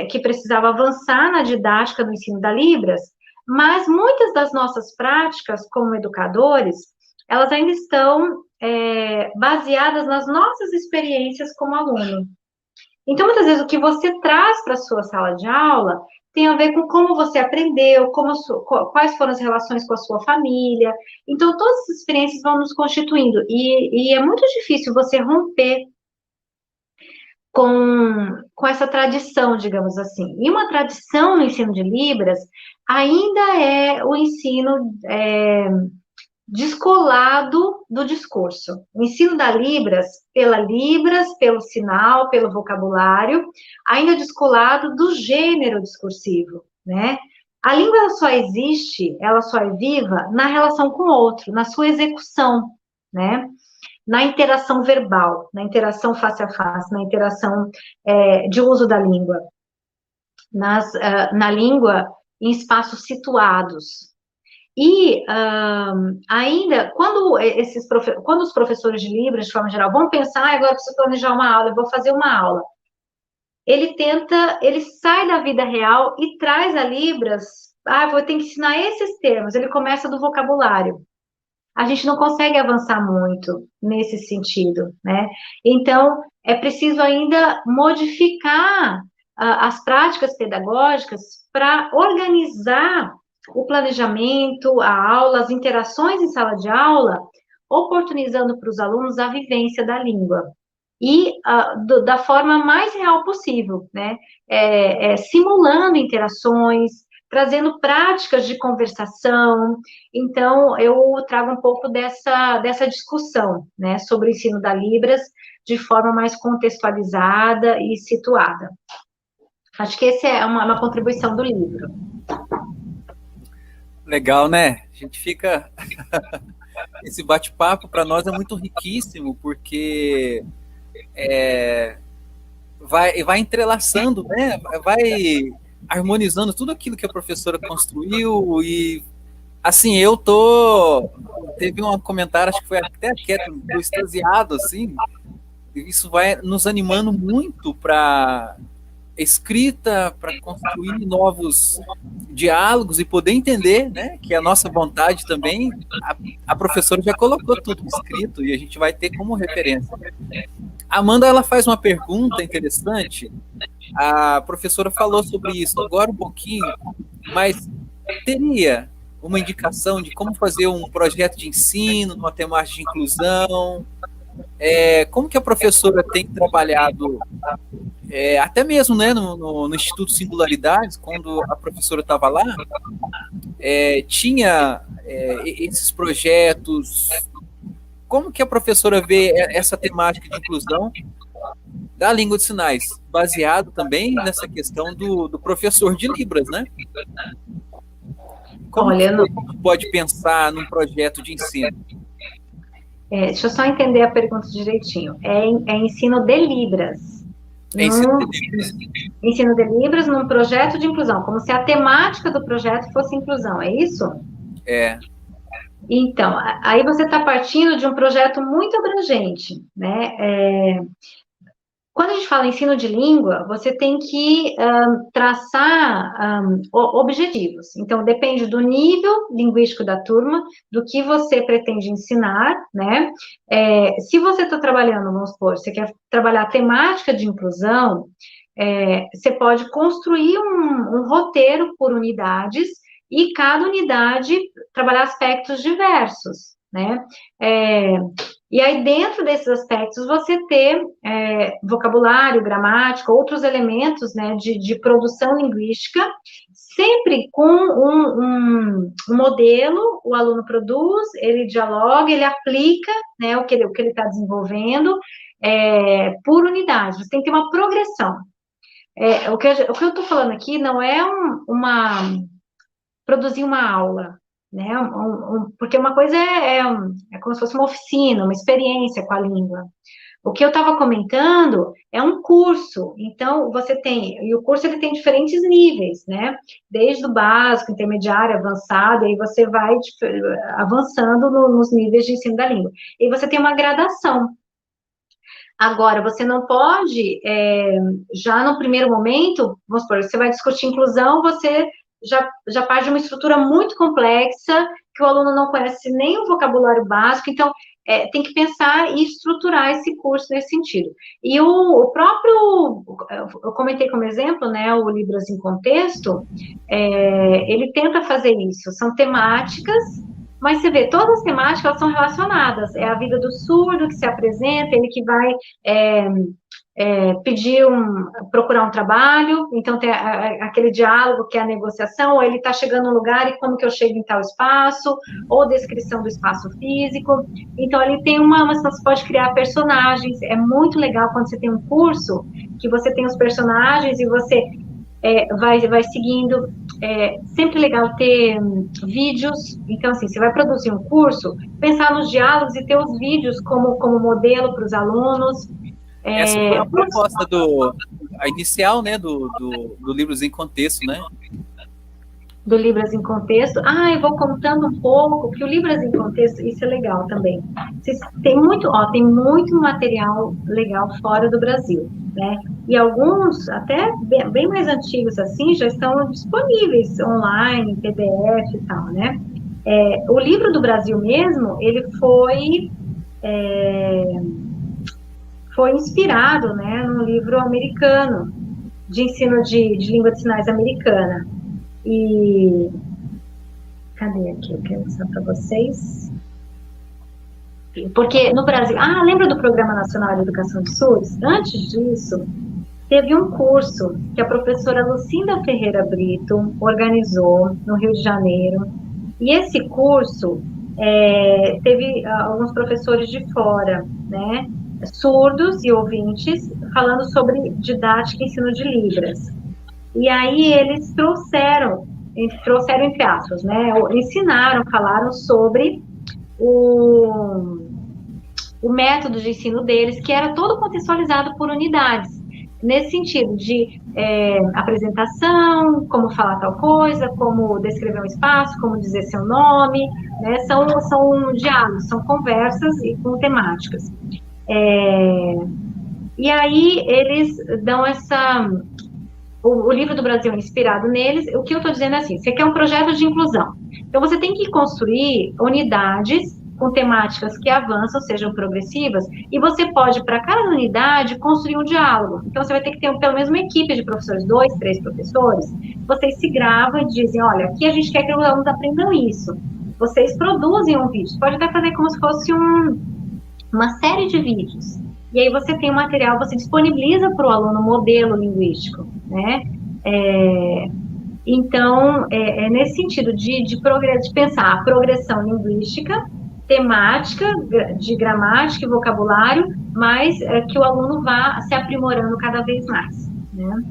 que precisavam avançar na didática do ensino da Libras, mas muitas das nossas práticas como educadores, elas ainda estão baseadas nas nossas experiências como aluno. Então, muitas vezes, o que você traz para a sua sala de aula tem a ver com como você aprendeu, quais foram as relações com a sua família. Então, todas essas experiências vão nos constituindo. E é muito difícil você romper com essa tradição, digamos assim. E uma tradição no ensino de Libras ainda é o ensino descolado do discurso. O ensino da Libras, pelo sinal, pelo vocabulário, ainda descolado do gênero discursivo, né? A língua ela só existe, ela só é viva na relação com o outro, na sua execução, né? Na interação verbal, na interação face a face, na interação de uso da língua, na língua em espaços situados. E ainda, quando os professores de Libras, de forma geral, vão pensar, agora eu preciso planejar uma aula, eu vou fazer uma aula. Ele sai da vida real e traz a Libras, vou ter que ensinar esses termos, ele começa do vocabulário. A gente não consegue avançar muito nesse sentido, né? Então, é preciso ainda modificar as práticas pedagógicas para organizar o planejamento, a aula, as interações em sala de aula, oportunizando para os alunos a vivência da língua. E da forma mais real possível, né? Simulando interações, trazendo práticas de conversação. Então, eu trago um pouco dessa discussão, né, sobre o ensino da Libras de forma mais contextualizada e situada. Acho que essa é uma contribuição do livro. Legal, né? A gente fica... Esse bate-papo para nós é muito riquíssimo, porque vai entrelaçando, né? Vai harmonizando tudo aquilo que a professora construiu e, assim, teve um comentário, acho que foi até a Kétia, do extasiado, assim, isso vai nos animando muito para escrita, para construir novos diálogos e poder entender, né, que a nossa vontade também, a professora já colocou tudo escrito e a gente vai ter como referência. A Amanda, ela faz uma pergunta interessante, a professora falou sobre isso agora um pouquinho, mas teria uma indicação de como fazer um projeto de ensino, uma temática de inclusão, como que a professora tem trabalhado, até mesmo, né, no Instituto Singularidades, quando a professora estava lá, tinha esses projetos. Como que a professora vê essa temática de inclusão da língua de sinais, baseado também nessa questão do professor de Libras, né? Como que a gente pode pensar num projeto de ensino? Deixa eu só entender a pergunta direitinho. É ensino de Libras. Ensino de Libras num projeto de inclusão, como se a temática do projeto fosse inclusão, é isso? Então, aí você está partindo de um projeto muito abrangente, né? Quando a gente fala ensino de língua, você tem que traçar objetivos. Então, depende do nível linguístico da turma, do que você pretende ensinar, né? Se você está trabalhando, vamos supor, você quer trabalhar temática de inclusão, você pode construir um roteiro por unidades e cada unidade trabalhar aspectos diversos, né? E aí, dentro desses aspectos, você ter vocabulário, gramática, outros elementos, né, de produção linguística, sempre com um modelo, o aluno produz, ele dialoga, ele aplica, né, o que ele está desenvolvendo, por unidade. Você tem que ter uma progressão. O que eu estou falando aqui não é produzir uma aula, né? Porque uma coisa é como se fosse uma oficina, uma experiência com a língua. O que eu estava comentando é um curso, então e o curso ele tem diferentes níveis, né? Desde o básico, intermediário, avançado, e aí você vai avançando nos níveis de ensino da língua. E você tem uma gradação. Agora, você não pode, já no primeiro momento, vamos supor, você vai discutir inclusão, você já parte de uma estrutura muito complexa, que o aluno não conhece nem o vocabulário básico, então, tem que pensar e estruturar esse curso nesse sentido. E o próprio, eu comentei como exemplo, né, o Libras em Contexto, ele tenta fazer isso, são temáticas, mas você vê, todas as temáticas elas são relacionadas. É a vida do surdo que se apresenta, ele que vai procurar um trabalho, então tem aquele diálogo que é a negociação, ou ele está chegando num lugar e como que eu chego em tal espaço, ou descrição do espaço físico. Então, ele tem você pode criar personagens, é muito legal quando você tem um curso, que você tem os personagens e você vai seguindo. Sempre legal ter vídeos. Então, assim, você vai produzir um curso, pensar nos diálogos e ter os vídeos como modelo para os alunos. Essa foi a proposta a inicial, né, do Libras em Contexto, né? Do Libras em Contexto. Eu vou contando um pouco, porque o Libras em Contexto, isso é legal também. Tem muito material legal fora do Brasil, né? E alguns, até bem mais antigos assim, já estão disponíveis online, em PDF e tal, né? O livro do Brasil mesmo, ele foi inspirado, né, num livro americano, de ensino de língua de sinais americana. E cadê aqui? Eu quero mostrar para vocês. Porque no Brasil... lembra do Programa Nacional de Educação de Surdos? Antes disso, teve um curso que a professora Lucinda Ferreira Brito organizou no Rio de Janeiro. E esse curso teve alguns professores de fora, né? Surdos e ouvintes, falando sobre didática e ensino de Libras. E aí eles trouxeram entre aspas, né? Falaram sobre o método de ensino deles, que era todo contextualizado por unidades, nesse sentido de apresentação, como falar tal coisa, como descrever um espaço, como dizer seu nome, né? São diálogos, são conversas e com temáticas. E aí eles dão o livro do Brasil é inspirado neles. O que eu estou dizendo é assim, você quer um projeto de inclusão, então você tem que construir unidades com temáticas que avançam, sejam progressivas, e você pode, para cada unidade, construir um diálogo. Então, você vai ter que ter pelo menos uma equipe de professores, 2, 3 professores, vocês se gravam e dizem, olha, aqui a gente quer que os alunos aprendam isso. Vocês produzem um vídeo, pode até fazer como se fosse uma série de vídeos. E aí você tem o material, você disponibiliza para o aluno um modelo linguístico, né? Então, nesse sentido de pensar a progressão linguística, temática, de gramática e vocabulário, mas que o aluno vá se aprimorando cada vez mais, né?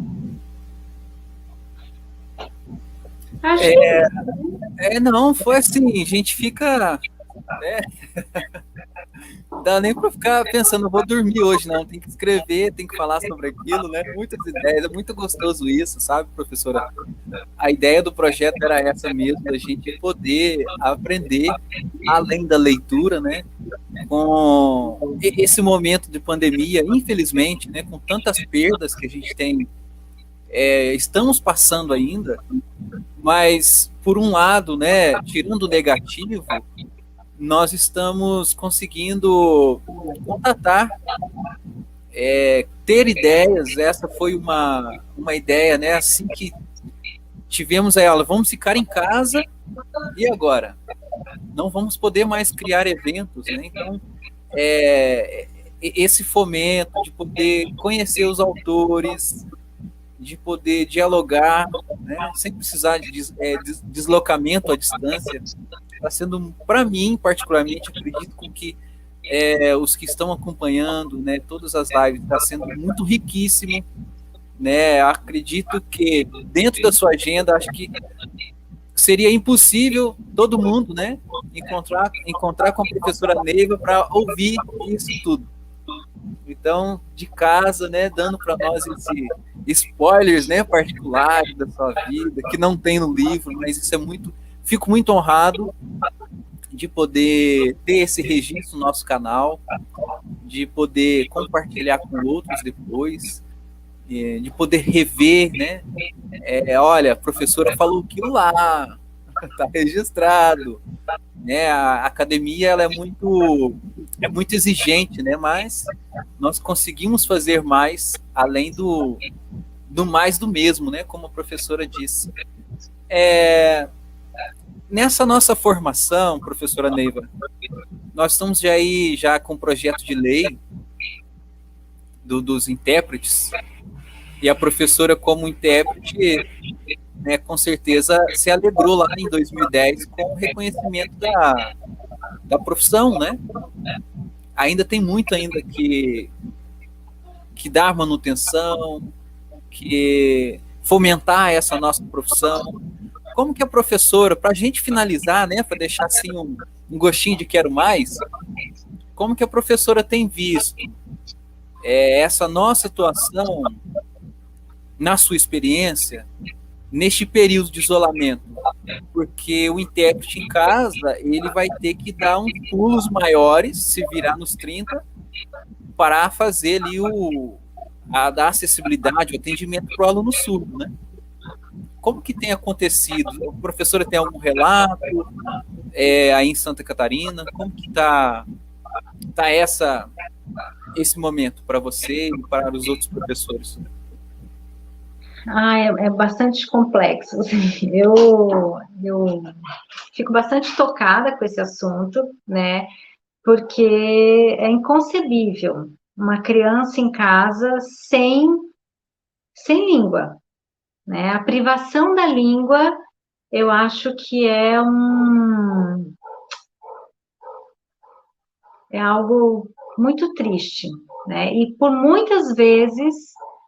Acho que não, foi assim, a gente fica... Não dá nem para ficar pensando, vou dormir hoje, não. Tem que escrever, tem que falar sobre aquilo, né? Muitas ideias, é muito gostoso isso, sabe, professora? A ideia do projeto era essa mesmo, da gente poder aprender, além da leitura, né? com esse momento de pandemia, infelizmente, né, com tantas perdas que a gente tem, estamos passando ainda, mas, por um lado, né, tirando o negativo, nós estamos conseguindo contatar, ter ideias. Essa foi uma ideia, né, assim que tivemos a ela, vamos ficar em casa, e agora? Não vamos poder mais criar eventos, né? Então, esse fomento de poder conhecer os autores, de poder dialogar, né, sem precisar de deslocamento à distância, está sendo, para mim, particularmente, acredito com que os que estão acompanhando, né, todas as lives, está sendo muito riquíssimo, né? Acredito que dentro da sua agenda, acho que seria impossível todo mundo, né, encontrar com a professora Neiva para ouvir isso tudo. Então, de casa, né, dando para nós esse spoilers, né, particulares da sua vida, que não tem no livro, mas isso é muito, fico muito honrado de poder ter esse registro no nosso canal, de poder compartilhar com outros depois, de poder rever, né? Olha, a professora falou aquilo lá, está registrado, né? A academia ela é muito exigente, né? Mas nós conseguimos fazer mais, além do mais do mesmo, né? Como a professora disse. Nessa nossa formação, professora Neiva, nós estamos já com o projeto de lei dos intérpretes, e a professora, como intérprete, né, com certeza se alegrou lá em 2010 com o reconhecimento da profissão, né? Ainda tem muito ainda que dar manutenção, que fomentar essa nossa profissão. Como que a professora, para a gente finalizar, né, para deixar assim um gostinho de quero mais, como que a professora tem visto essa nossa atuação na sua experiência neste período de isolamento? Porque o intérprete em casa, ele vai ter que dar uns pulos maiores, se virar nos 30, para fazer ali da acessibilidade, o atendimento para o aluno surdo, né? Como que tem acontecido? A professora tem algum relato aí em Santa Catarina? Como que tá esse momento para você e para os outros professores? É bastante complexo. Assim. Eu fico bastante tocada com esse assunto, né? Porque é inconcebível uma criança em casa sem língua, né? A privação da língua, eu acho que é algo muito triste, né? E por muitas vezes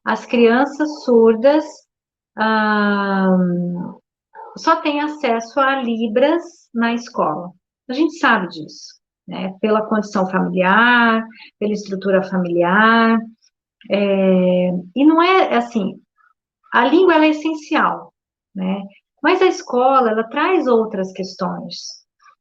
as crianças surdas só têm acesso a libras na escola. A gente sabe disso, né? Pela condição familiar, pela estrutura familiar, e não é assim, a língua ela é essencial, né? Mas a escola, ela traz outras questões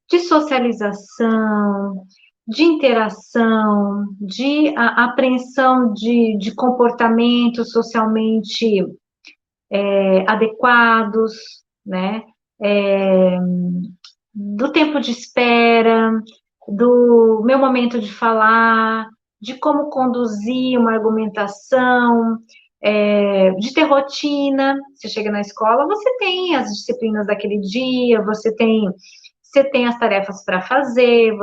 de socialização, de interação, de apreensão de comportamentos socialmente adequados, né? Do tempo de espera, do meu momento de falar, de como conduzir uma argumentação, de ter rotina. Você chega na escola, você tem as disciplinas daquele dia, você tem as tarefas para fazer,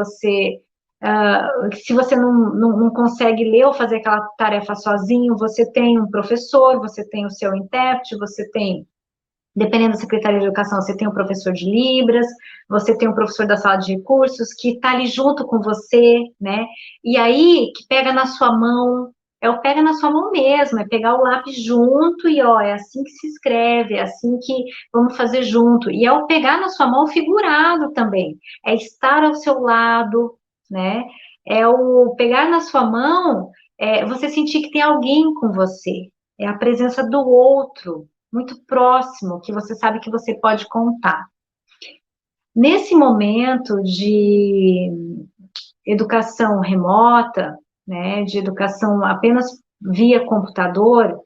se você não consegue ler ou fazer aquela tarefa sozinho, você tem um professor, você tem o seu intérprete, você tem, dependendo da Secretaria de Educação, você tem um professor de Libras, você tem um professor da sala de recursos que está ali junto com você, né? E aí, que pega na sua mão, o pega na sua mão mesmo, é pegar o lápis junto e, ó, é assim que se escreve, é assim que vamos fazer junto. E é o pegar na sua mão figurado também, é estar ao seu lado, né? É o pegar na sua mão, você sentir que tem alguém com você, é a presença do outro, muito próximo, que você sabe que você pode contar. Nesse momento educação remota, né, de educação apenas via computador,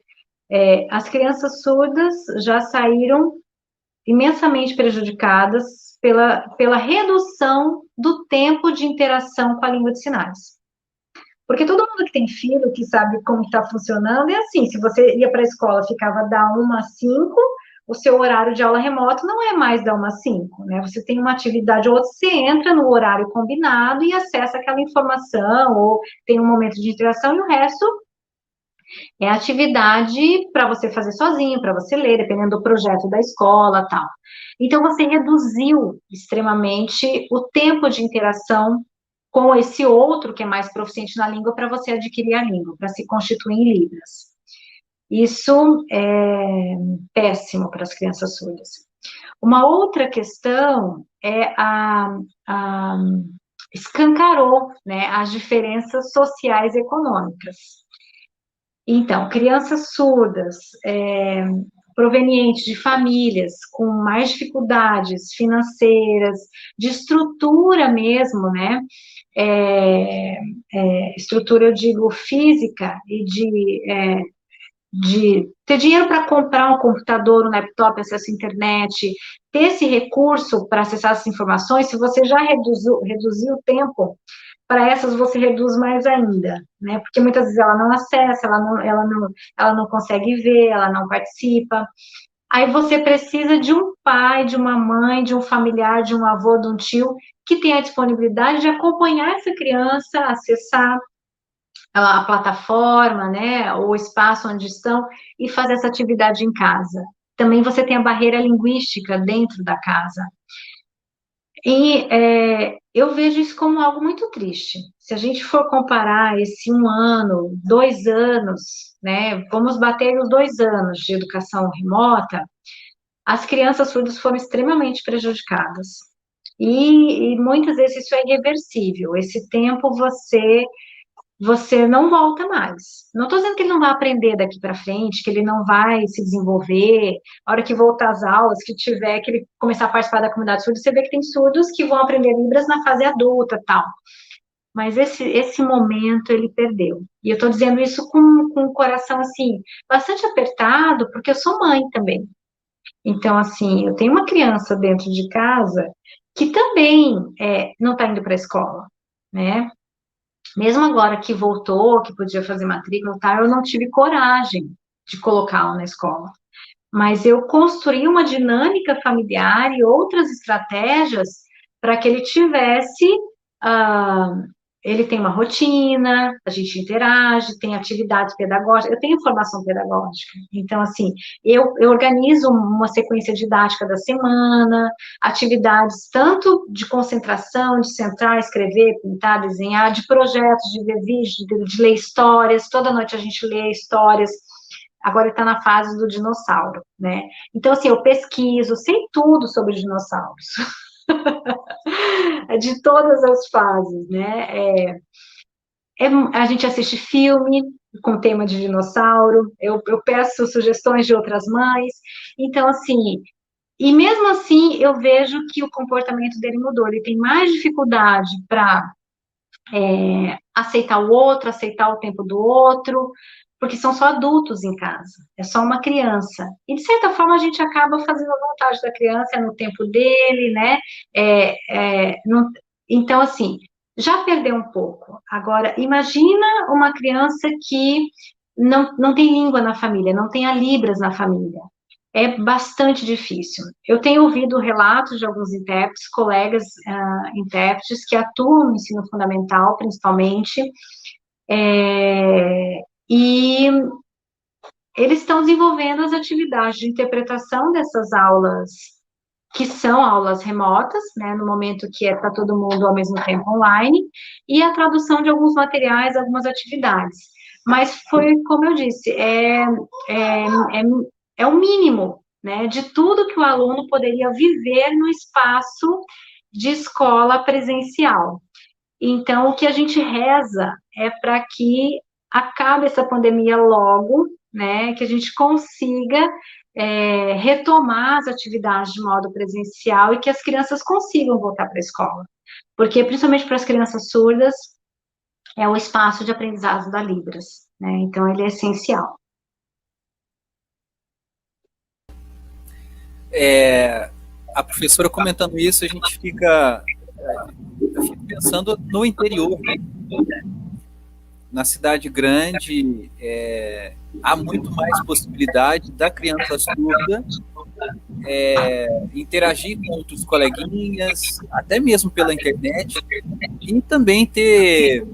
as crianças surdas já saíram imensamente prejudicadas pela redução do tempo de interação com a língua de sinais. Porque todo mundo que tem filho, que sabe como está funcionando, é assim, se você ia para a escola, ficava da 1 às 5, o seu horário de aula remoto não é mais da 1 às 5, né? Você tem uma atividade ou outra, você entra no horário combinado e acessa aquela informação, ou tem um momento de interação, e o resto é atividade para você fazer sozinho, para você ler, dependendo do projeto da escola, tal. Então, você reduziu extremamente o tempo de interação com esse outro que é mais proficiente na língua para você adquirir a língua, para se constituir em Libras. Isso é péssimo para as crianças surdas. Uma outra questão é escancarou, né, as diferenças sociais e econômicas. Então, crianças surdas, provenientes de famílias com mais dificuldades financeiras, de estrutura mesmo, né? Estrutura, eu digo, física e de ter dinheiro para comprar um computador, um laptop, acesso à internet, ter esse recurso para acessar essas informações, se você já reduziu o tempo, para essas você reduz mais ainda, né? Porque muitas vezes ela não acessa, ela não consegue ver, ela não participa. Aí você precisa de um pai, de uma mãe, de um familiar, de um avô, de um tio, que tenha a disponibilidade de acompanhar essa criança, acessar a plataforma, né, o espaço onde estão, e fazer essa atividade em casa. Também você tem a barreira linguística dentro da casa. E eu vejo isso como algo muito triste. Se a gente for comparar esse 1 ano, 2 anos, né, vamos bater os 2 anos de educação remota, as crianças surdas foram extremamente prejudicadas. E muitas vezes isso é irreversível. Esse tempo você não volta mais. Não estou dizendo que ele não vai aprender daqui para frente, que ele não vai se desenvolver. A hora que voltar às aulas, que tiver, que ele começar a participar da comunidade surda, você vê que tem surdos que vão aprender Libras na fase adulta, tal. Mas esse momento ele perdeu. E eu estou dizendo isso com o coração, assim, bastante apertado, porque eu sou mãe também. Então, assim, eu tenho uma criança dentro de casa que também não está indo para a escola, né? Mesmo agora que voltou, que podia fazer matrícula, tá, eu não tive coragem de colocá-la na escola. Mas eu construí uma dinâmica familiar e outras estratégias para que ele tivesse ele tem uma rotina, a gente interage, tem atividades pedagógicas, eu tenho formação pedagógica, então, assim, eu organizo uma sequência didática da semana, atividades tanto de concentração, de sentar, escrever, pintar, desenhar, de projetos, de ver vídeos, de ler histórias, toda noite a gente lê histórias, agora está na fase do dinossauro, né? Então, assim, eu pesquiso, sei tudo sobre dinossauros. De todas as fases, né? A gente assiste filme com tema de dinossauro, eu peço sugestões de outras mães, então, assim, e mesmo assim, eu vejo que o comportamento dele mudou, ele tem mais dificuldade para aceitar o outro, aceitar o tempo do outro, porque são só adultos em casa, é só uma criança. E, de certa forma, a gente acaba fazendo a vontade da criança, é no tempo dele, né? Então, assim, já perdeu um pouco. Agora, imagina uma criança que não tem língua na família, não tem a Libras na família. É bastante difícil. Eu tenho ouvido relatos de alguns intérpretes, colegas intérpretes, que atuam no ensino fundamental, principalmente, e eles estão desenvolvendo as atividades de interpretação dessas aulas, que são aulas remotas, né, no momento que é para todo mundo ao mesmo tempo online, e a tradução de alguns materiais, algumas atividades. Mas foi, como eu disse, é o mínimo, né, de tudo que o aluno poderia viver no espaço de escola presencial. Então, o que a gente reza é para que acabe essa pandemia logo, né, que a gente consiga retomar as atividades de modo presencial e que as crianças consigam voltar para a escola. porque principalmente para as crianças surdas, é o espaço de aprendizado da Libras, né? Então, ele é essencial. A professora comentando isso, a gente fica eu fico pensando no interior, né? Na cidade grande, há muito mais possibilidade da criança surda interagir com outros coleguinhas, até mesmo pela internet, e também ter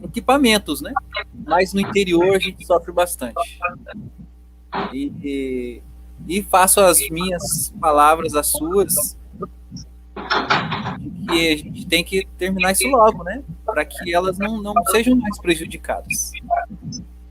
equipamentos, né? Mas no interior a gente sofre bastante. E faço as minhas palavras, as suas, de que a gente tem que terminar isso logo, né? Para que elas não sejam mais prejudicadas.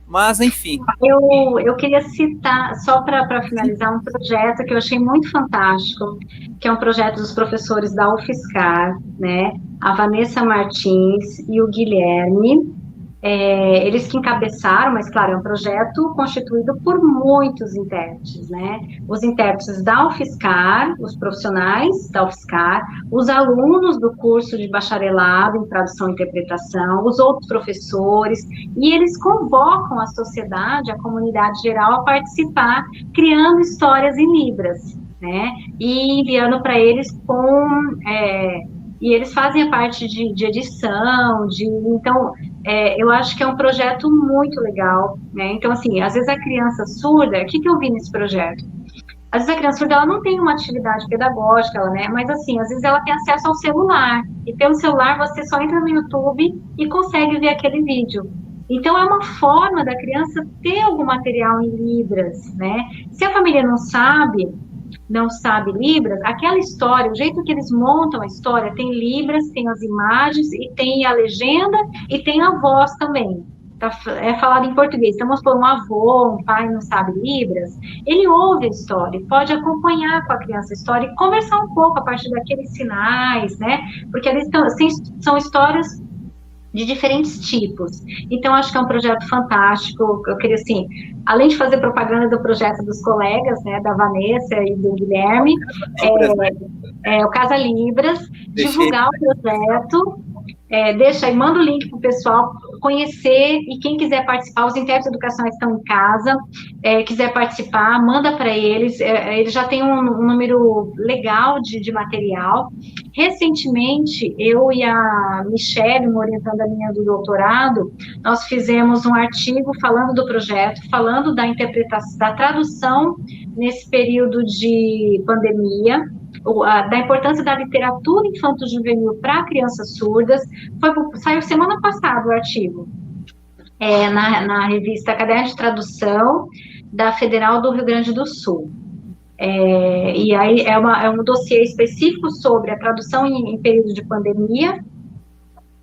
Mas, enfim. Eu queria citar, só para finalizar, um projeto que eu achei muito fantástico, que é um projeto dos professores da UFSCar, né? A Vanessa Martins e o Guilherme. Eles que encabeçaram, mas claro, é um projeto constituído por muitos intérpretes, né? Os intérpretes da UFSCar, os profissionais da UFSCar, os alunos do curso de bacharelado em tradução e interpretação, os outros professores, e eles convocam a sociedade, a comunidade geral a participar, criando histórias em Libras, né? E enviando para eles e eles fazem a parte de edição, então, eu acho que é um projeto muito legal, né? Então, assim, às vezes a criança surda, o que eu vi nesse projeto? Às vezes a criança surda, ela não tem uma atividade pedagógica, né? Mas, assim, às vezes ela tem acesso ao celular, e pelo celular você só entra no YouTube e consegue ver aquele vídeo. Então, é uma forma da criança ter algum material em Libras, né? Se a família não sabe Libras, aquela história, o jeito que eles montam a história, tem Libras, tem as imagens, e tem a legenda, e tem a voz também. É falado em português. Então, vamos supor, um avô, um pai não sabe Libras, ele ouve a história, pode acompanhar com a criança a história e conversar um pouco a partir daqueles sinais, né? Porque eles são histórias de diferentes tipos. Então, acho que é um projeto fantástico. Eu queria, assim, além de fazer propaganda do projeto dos colegas, né, da Vanessa e do Guilherme, o Casa Libras, divulgar o projeto, deixa aí, manda o link para o pessoal conhecer, e quem quiser participar, os intérpretes de educação estão em casa, quiser participar, manda para eles, eles já têm um número legal de material. Recentemente, eu e a Michelle, uma orientanda minha do doutorado, nós fizemos um artigo falando do projeto, falando da interpretação, da tradução nesse período de pandemia, da importância da literatura infanto-juvenil para crianças surdas. Saiu semana passada o artigo, na revista Caderno de Tradução da Federal do Rio Grande do Sul. E aí é um dossiê específico sobre a tradução em período de pandemia,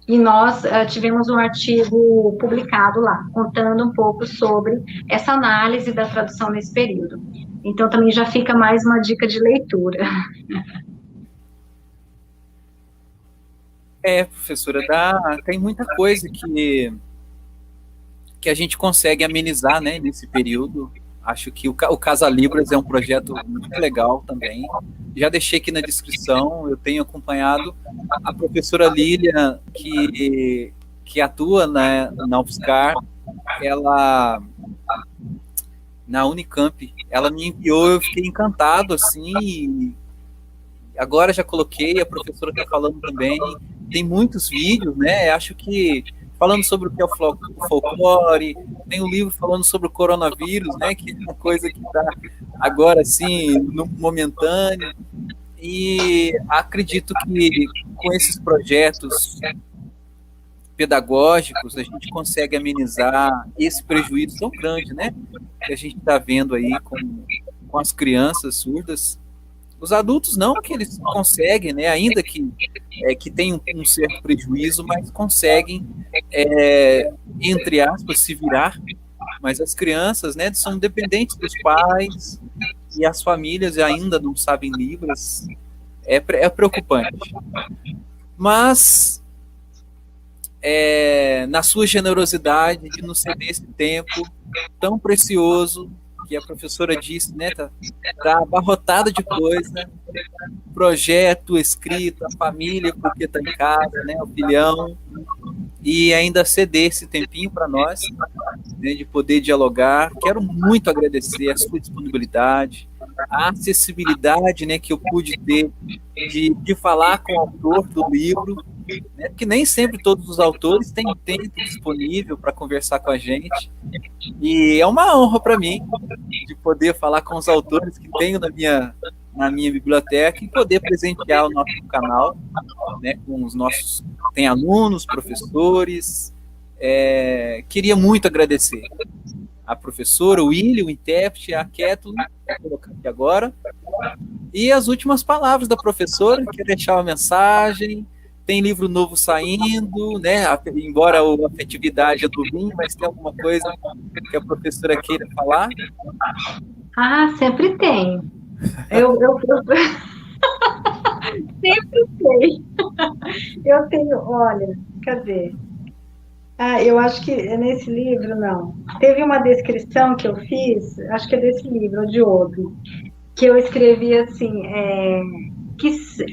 e nós tivemos um artigo publicado lá, contando um pouco sobre essa análise da tradução nesse período. Então, também já fica mais uma dica de leitura. Professora, tem muita coisa que a gente consegue amenizar, né, nesse período. Acho que o Casa Libras é um projeto muito legal também. Já deixei aqui na descrição, eu tenho acompanhado a professora Lília, que atua na UFSCar, ela, na Unicamp, ela me enviou, eu fiquei encantado, assim, agora já coloquei, a professora está falando também, tem muitos vídeos, né, acho que falando sobre o que é o folclore, tem um livro falando sobre o coronavírus, né, que é uma coisa que está agora, assim, no momentâneo, e acredito que com esses projetos pedagógicos a gente consegue amenizar esse prejuízo tão grande, né, que a gente está vendo aí com as crianças surdas. Os adultos não, que eles conseguem, né, ainda que tem um certo prejuízo, mas conseguem, entre aspas, se virar. Mas as crianças, né, são dependentes dos pais, e as famílias ainda não sabem Libras. É preocupante. Mas, na sua generosidade de nos ceder esse tempo tão precioso, que a professora disse, né, tá abarrotada de coisa, projeto, escrita, a família, porque está em casa, né, o filhão, e ainda ceder esse tempinho para nós, né, de poder dialogar. Quero muito agradecer a sua disponibilidade, a acessibilidade, né, que eu pude ter de falar com o autor do livro, né, porque nem sempre todos os autores têm tempo disponível para conversar com a gente, e é uma honra para mim de poder falar com os autores que tenho na minha biblioteca e poder presentear o nosso canal, né, com os nossos, tem alunos, professores. Queria muito agradecer a professora, o William, o intérprete, a Kathleen, vou colocar aqui agora, e as últimas palavras da professora. Quer deixar uma mensagem? Tem livro novo saindo, né? Embora a afetividade é do vinho, mas tem alguma coisa que a professora queira falar? Ah, sempre tem. Eu sempre tem. Eu tenho, olha, cadê? Ah, eu acho que é nesse livro, não. Teve uma descrição que eu fiz, acho que é desse livro, ou de outro, que eu escrevi assim,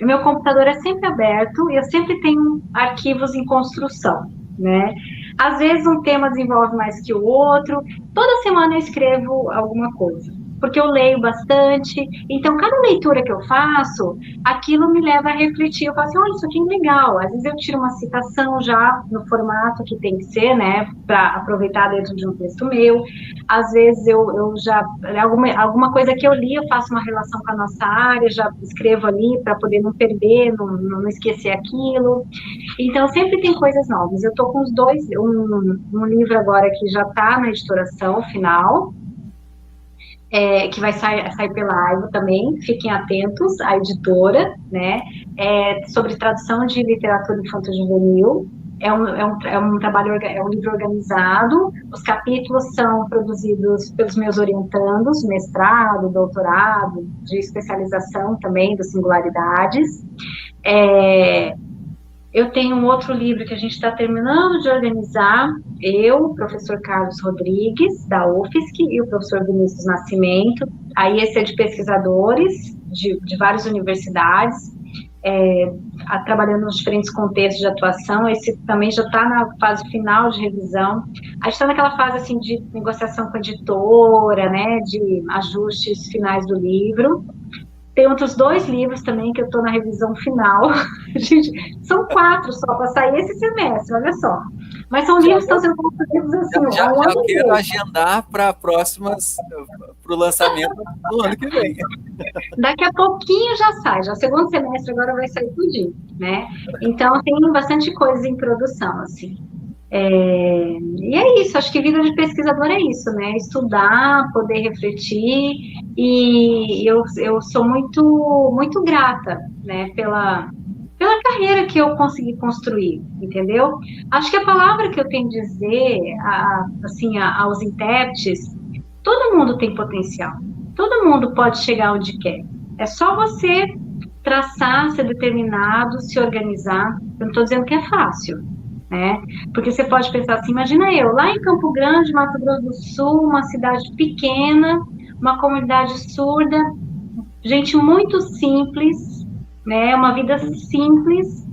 meu computador é sempre aberto e eu sempre tenho arquivos em construção, né? Às vezes um tema desenvolve mais que o outro, toda semana eu escrevo alguma coisa, porque eu leio bastante, então cada leitura que eu faço, aquilo me leva a refletir, eu falo assim, olha, isso aqui é legal, às vezes eu tiro uma citação já no formato que tem que ser, né, para aproveitar dentro de um texto meu, às vezes eu já, alguma coisa que eu li, eu faço uma relação com a nossa área, já escrevo ali para poder não perder, não esquecer aquilo. Então, sempre tem coisas novas. Eu estou com os dois, um livro agora que já está na editoração final, que vai sair pela Aivo também, fiquem atentos, a editora, né, sobre tradução de literatura infanto-juvenil. É um trabalho, é um livro organizado, os capítulos são produzidos pelos meus orientandos, mestrado, doutorado, de especialização também, das singularidades. Eu tenho um outro livro que a gente está terminando de organizar, eu, o professor Carlos Rodrigues, da UFSC, e o professor Vinícius Nascimento. Aí esse é de pesquisadores de várias universidades, trabalhando nos diferentes contextos de atuação. Esse também já está na fase final de revisão. A gente está naquela fase assim, de negociação com a editora, né, de ajustes finais do livro. Tem outros 2 livros também que eu estou na revisão final. Gente, são 4 só para sair esse semestre, olha só. Mas são livros que estão sendo construídos assim. Já quero agendar para próximas, para o lançamento do ano que vem. Daqui a pouquinho já sai, já segundo semestre agora vai sair tudinho, né? Então tem bastante coisa em produção, assim. E é isso, acho que vida de pesquisador é isso, né? Estudar, poder refletir, e eu sou muito, muito grata, né, pela carreira que eu consegui construir, entendeu? Acho que a palavra que eu tenho a dizer, aos intérpretes, todo mundo tem potencial, todo mundo pode chegar onde quer, é só você traçar, ser determinado, se organizar. Eu não estou dizendo que é fácil, né? Porque você pode pensar assim, imagina eu, lá em Campo Grande, Mato Grosso do Sul, uma cidade pequena, uma comunidade surda, gente muito simples, né? Uma vida simples.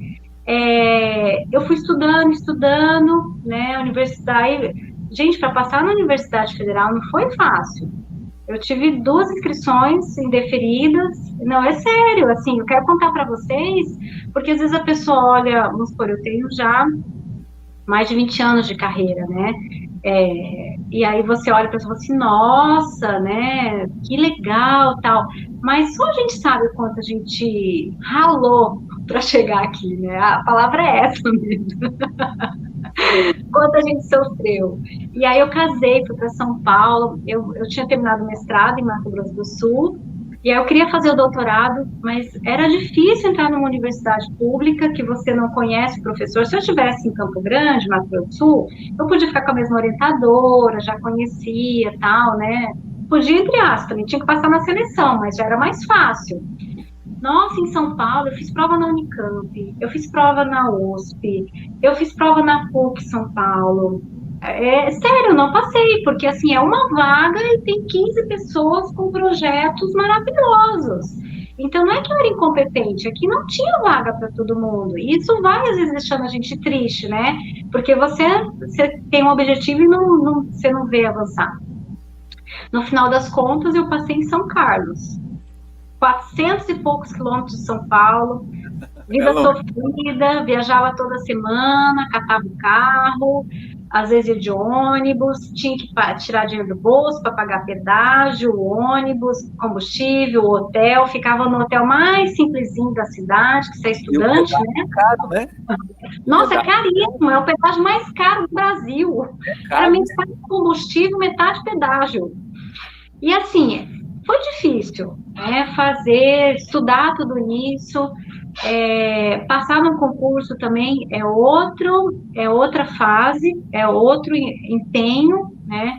Eu fui estudando, né? Universidade, gente, para passar na Universidade Federal não foi fácil. Eu tive 2 inscrições indeferidas. Não, é sério, assim, eu quero contar para vocês, porque às vezes a pessoa olha, vamos supor, eu tenho já mais de 20 anos de carreira, né? E aí você olha para pessoa assim, nossa, né? Que legal, tal. Mas só a gente sabe o quanto a gente ralou para chegar aqui, né? A palavra é essa mesmo. Quanto a gente sofreu. E aí eu casei, fui para São Paulo. Eu tinha terminado o mestrado em Mato Grosso do Sul. E aí eu queria fazer o doutorado, mas era difícil entrar numa universidade pública que você não conhece o professor. Se eu estivesse em Campo Grande, Mato Grosso do Sul, eu podia ficar com a mesma orientadora, já conhecia, tal, né? Podia, entre aspas, também tinha que passar na seleção, mas já era mais fácil. Nossa, em São Paulo, eu fiz prova na Unicamp, eu fiz prova na USP, eu fiz prova na PUC São Paulo. sério, eu não passei, porque assim, é uma vaga e tem 15 pessoas com projetos maravilhosos. Então, não é que eu era incompetente, é que não tinha vaga para todo mundo. E isso vai, às vezes, deixando a gente triste, né? Porque você tem um objetivo e você não vê avançar. No final das contas, eu passei em São Carlos, 400 e poucos quilômetros de São Paulo, É vida longe. sofrida, viajava toda semana, catava o carro, às vezes ia de ônibus, tinha que tirar dinheiro do bolso para pagar pedágio, o ônibus, combustível, hotel, ficava no hotel mais simplesinho da cidade, que você é E o estudante, pedágio né? é caro, né? O Nossa, é pedágio caríssimo, é o pedágio mais caro do Brasil. é Era caro. metade combustível, metade pedágio. E assim, foi difícil, né? Estudar tudo isso, passar no concurso também é outra fase, é outro empenho, né?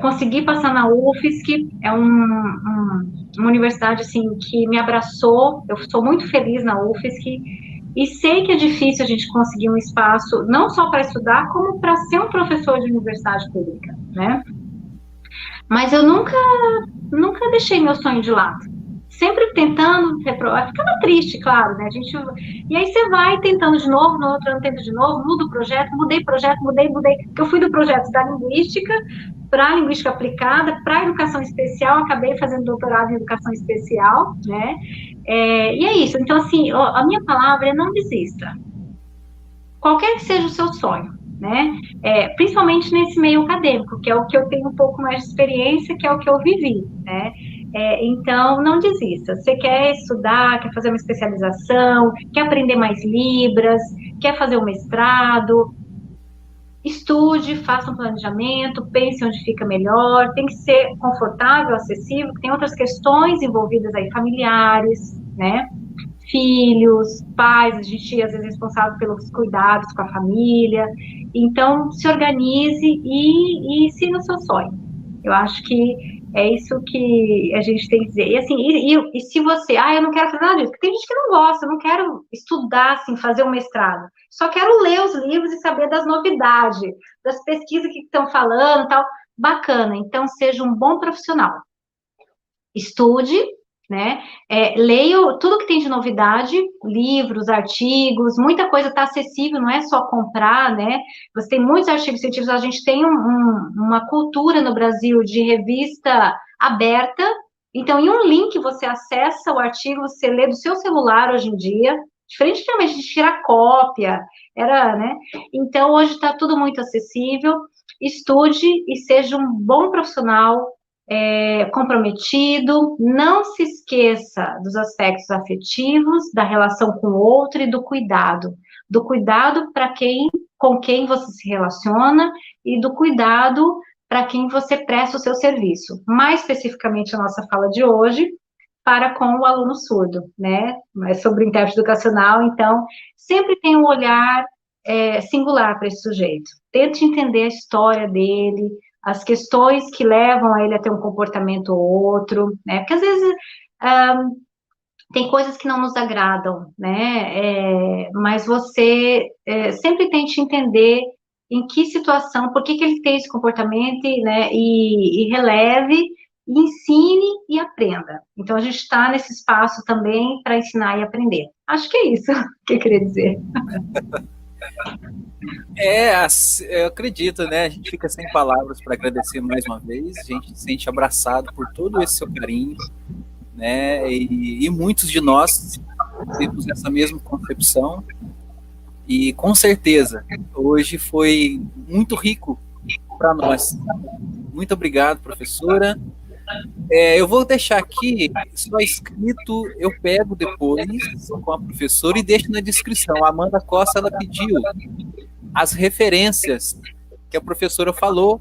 Consegui passar na UFSC, uma universidade assim que me abraçou. Eu sou muito feliz na UFSC e sei que é difícil a gente conseguir um espaço não só para estudar, como para ser um professor de universidade pública, né? Mas eu nunca deixei meu sonho de lado. Sempre tentando reprovar. Ficava triste, claro, né? E aí você vai tentando de novo, no outro ano tenta de novo, muda o projeto, mudei projeto, mudei. Porque eu fui do projeto da linguística para a linguística aplicada, para a educação especial, acabei fazendo doutorado em educação especial, né? E é isso. Então, assim, a minha palavra é não desista. Qualquer que seja o seu sonho, né? Principalmente nesse meio acadêmico, que é o que eu tenho um pouco mais de experiência, que é o que eu vivi, né? Então, não desista. Você quer estudar, quer fazer uma especialização, quer aprender mais Libras, quer fazer um mestrado, estude, faça um planejamento, pense onde fica melhor, tem que ser confortável, acessível, tem outras questões envolvidas aí, familiares, né? Filhos, pais, a gente às vezes é responsável pelos cuidados com a família. Então, se organize e siga o seu sonho. Eu acho que é isso que a gente tem que dizer. E assim, e se você, eu não quero fazer nada disso, porque tem gente que não gosta, eu não quero estudar, assim, fazer um mestrado. Só quero ler os livros e saber das novidades, das pesquisas que estão falando, tal. Bacana. Então, seja um bom profissional. Estude, né? Leia tudo que tem de novidade, livros, artigos, muita coisa está acessível, não é só comprar, né? Você tem muitos artigos científicos, a gente tem uma cultura no Brasil de revista aberta, então em um link você acessa o artigo, você lê do seu celular hoje em dia, diferente de a gente tirar cópia, né? Então hoje está tudo muito acessível, estude e seja um bom profissional, comprometido, não se esqueça dos aspectos afetivos, da relação com o outro e do cuidado com quem você se relaciona e do cuidado para quem você presta o seu serviço. Mais especificamente a nossa fala de hoje, para com o aluno surdo, né? Mas sobre o intérprete educacional, então, sempre tem um olhar singular para esse sujeito. Tente entender a história dele, as questões que levam a ele a ter um comportamento ou outro, né? Porque às vezes tem coisas que não nos agradam, né? Mas você sempre tente entender em que situação, por que ele tem esse comportamento, né? E releve, e ensine e aprenda. Então a gente está nesse espaço também para ensinar e aprender. Acho que é isso que eu queria dizer. Eu acredito, né? A gente fica sem palavras para agradecer mais uma vez. A gente se sente abraçado por todo esse seu carinho, né? E muitos de nós temos essa mesma concepção. E com certeza, hoje foi muito rico para nós. Muito obrigado, professora. Eu vou deixar aqui só escrito, eu pego depois com a professora e deixo na descrição. A Amanda Costa, ela pediu as referências que a professora falou.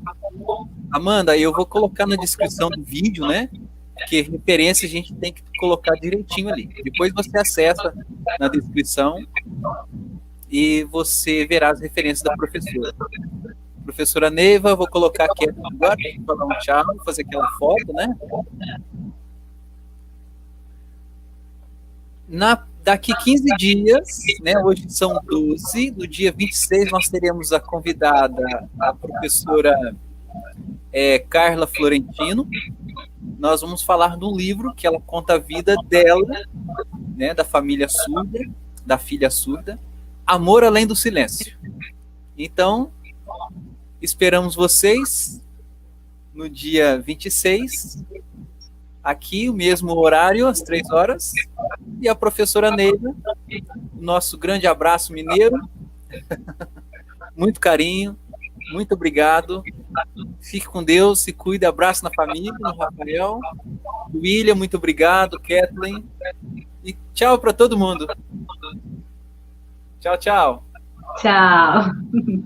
Amanda, eu vou colocar na descrição do vídeo, né? Porque referência a gente tem que colocar direitinho ali. Depois você acessa na descrição e você verá as referências da professora. Professora Neiva, eu vou colocar aqui agora para dar um tchau, fazer aquela foto, né? daqui 15 dias, né, hoje são 12, no dia 26 nós teremos a convidada, a professora Carla Florentino. Nós vamos falar de um livro que ela conta a vida dela, né, da família surda, da filha surda, Amor Além do Silêncio. Então, esperamos vocês no dia 26, aqui, o mesmo horário, às 3 horas, e a professora Neida, nosso grande abraço mineiro, muito carinho, muito obrigado, fique com Deus, se cuide, abraço na família, no Rafael, William, muito obrigado, Kathleen, e tchau para todo mundo. Tchau, tchau. Tchau.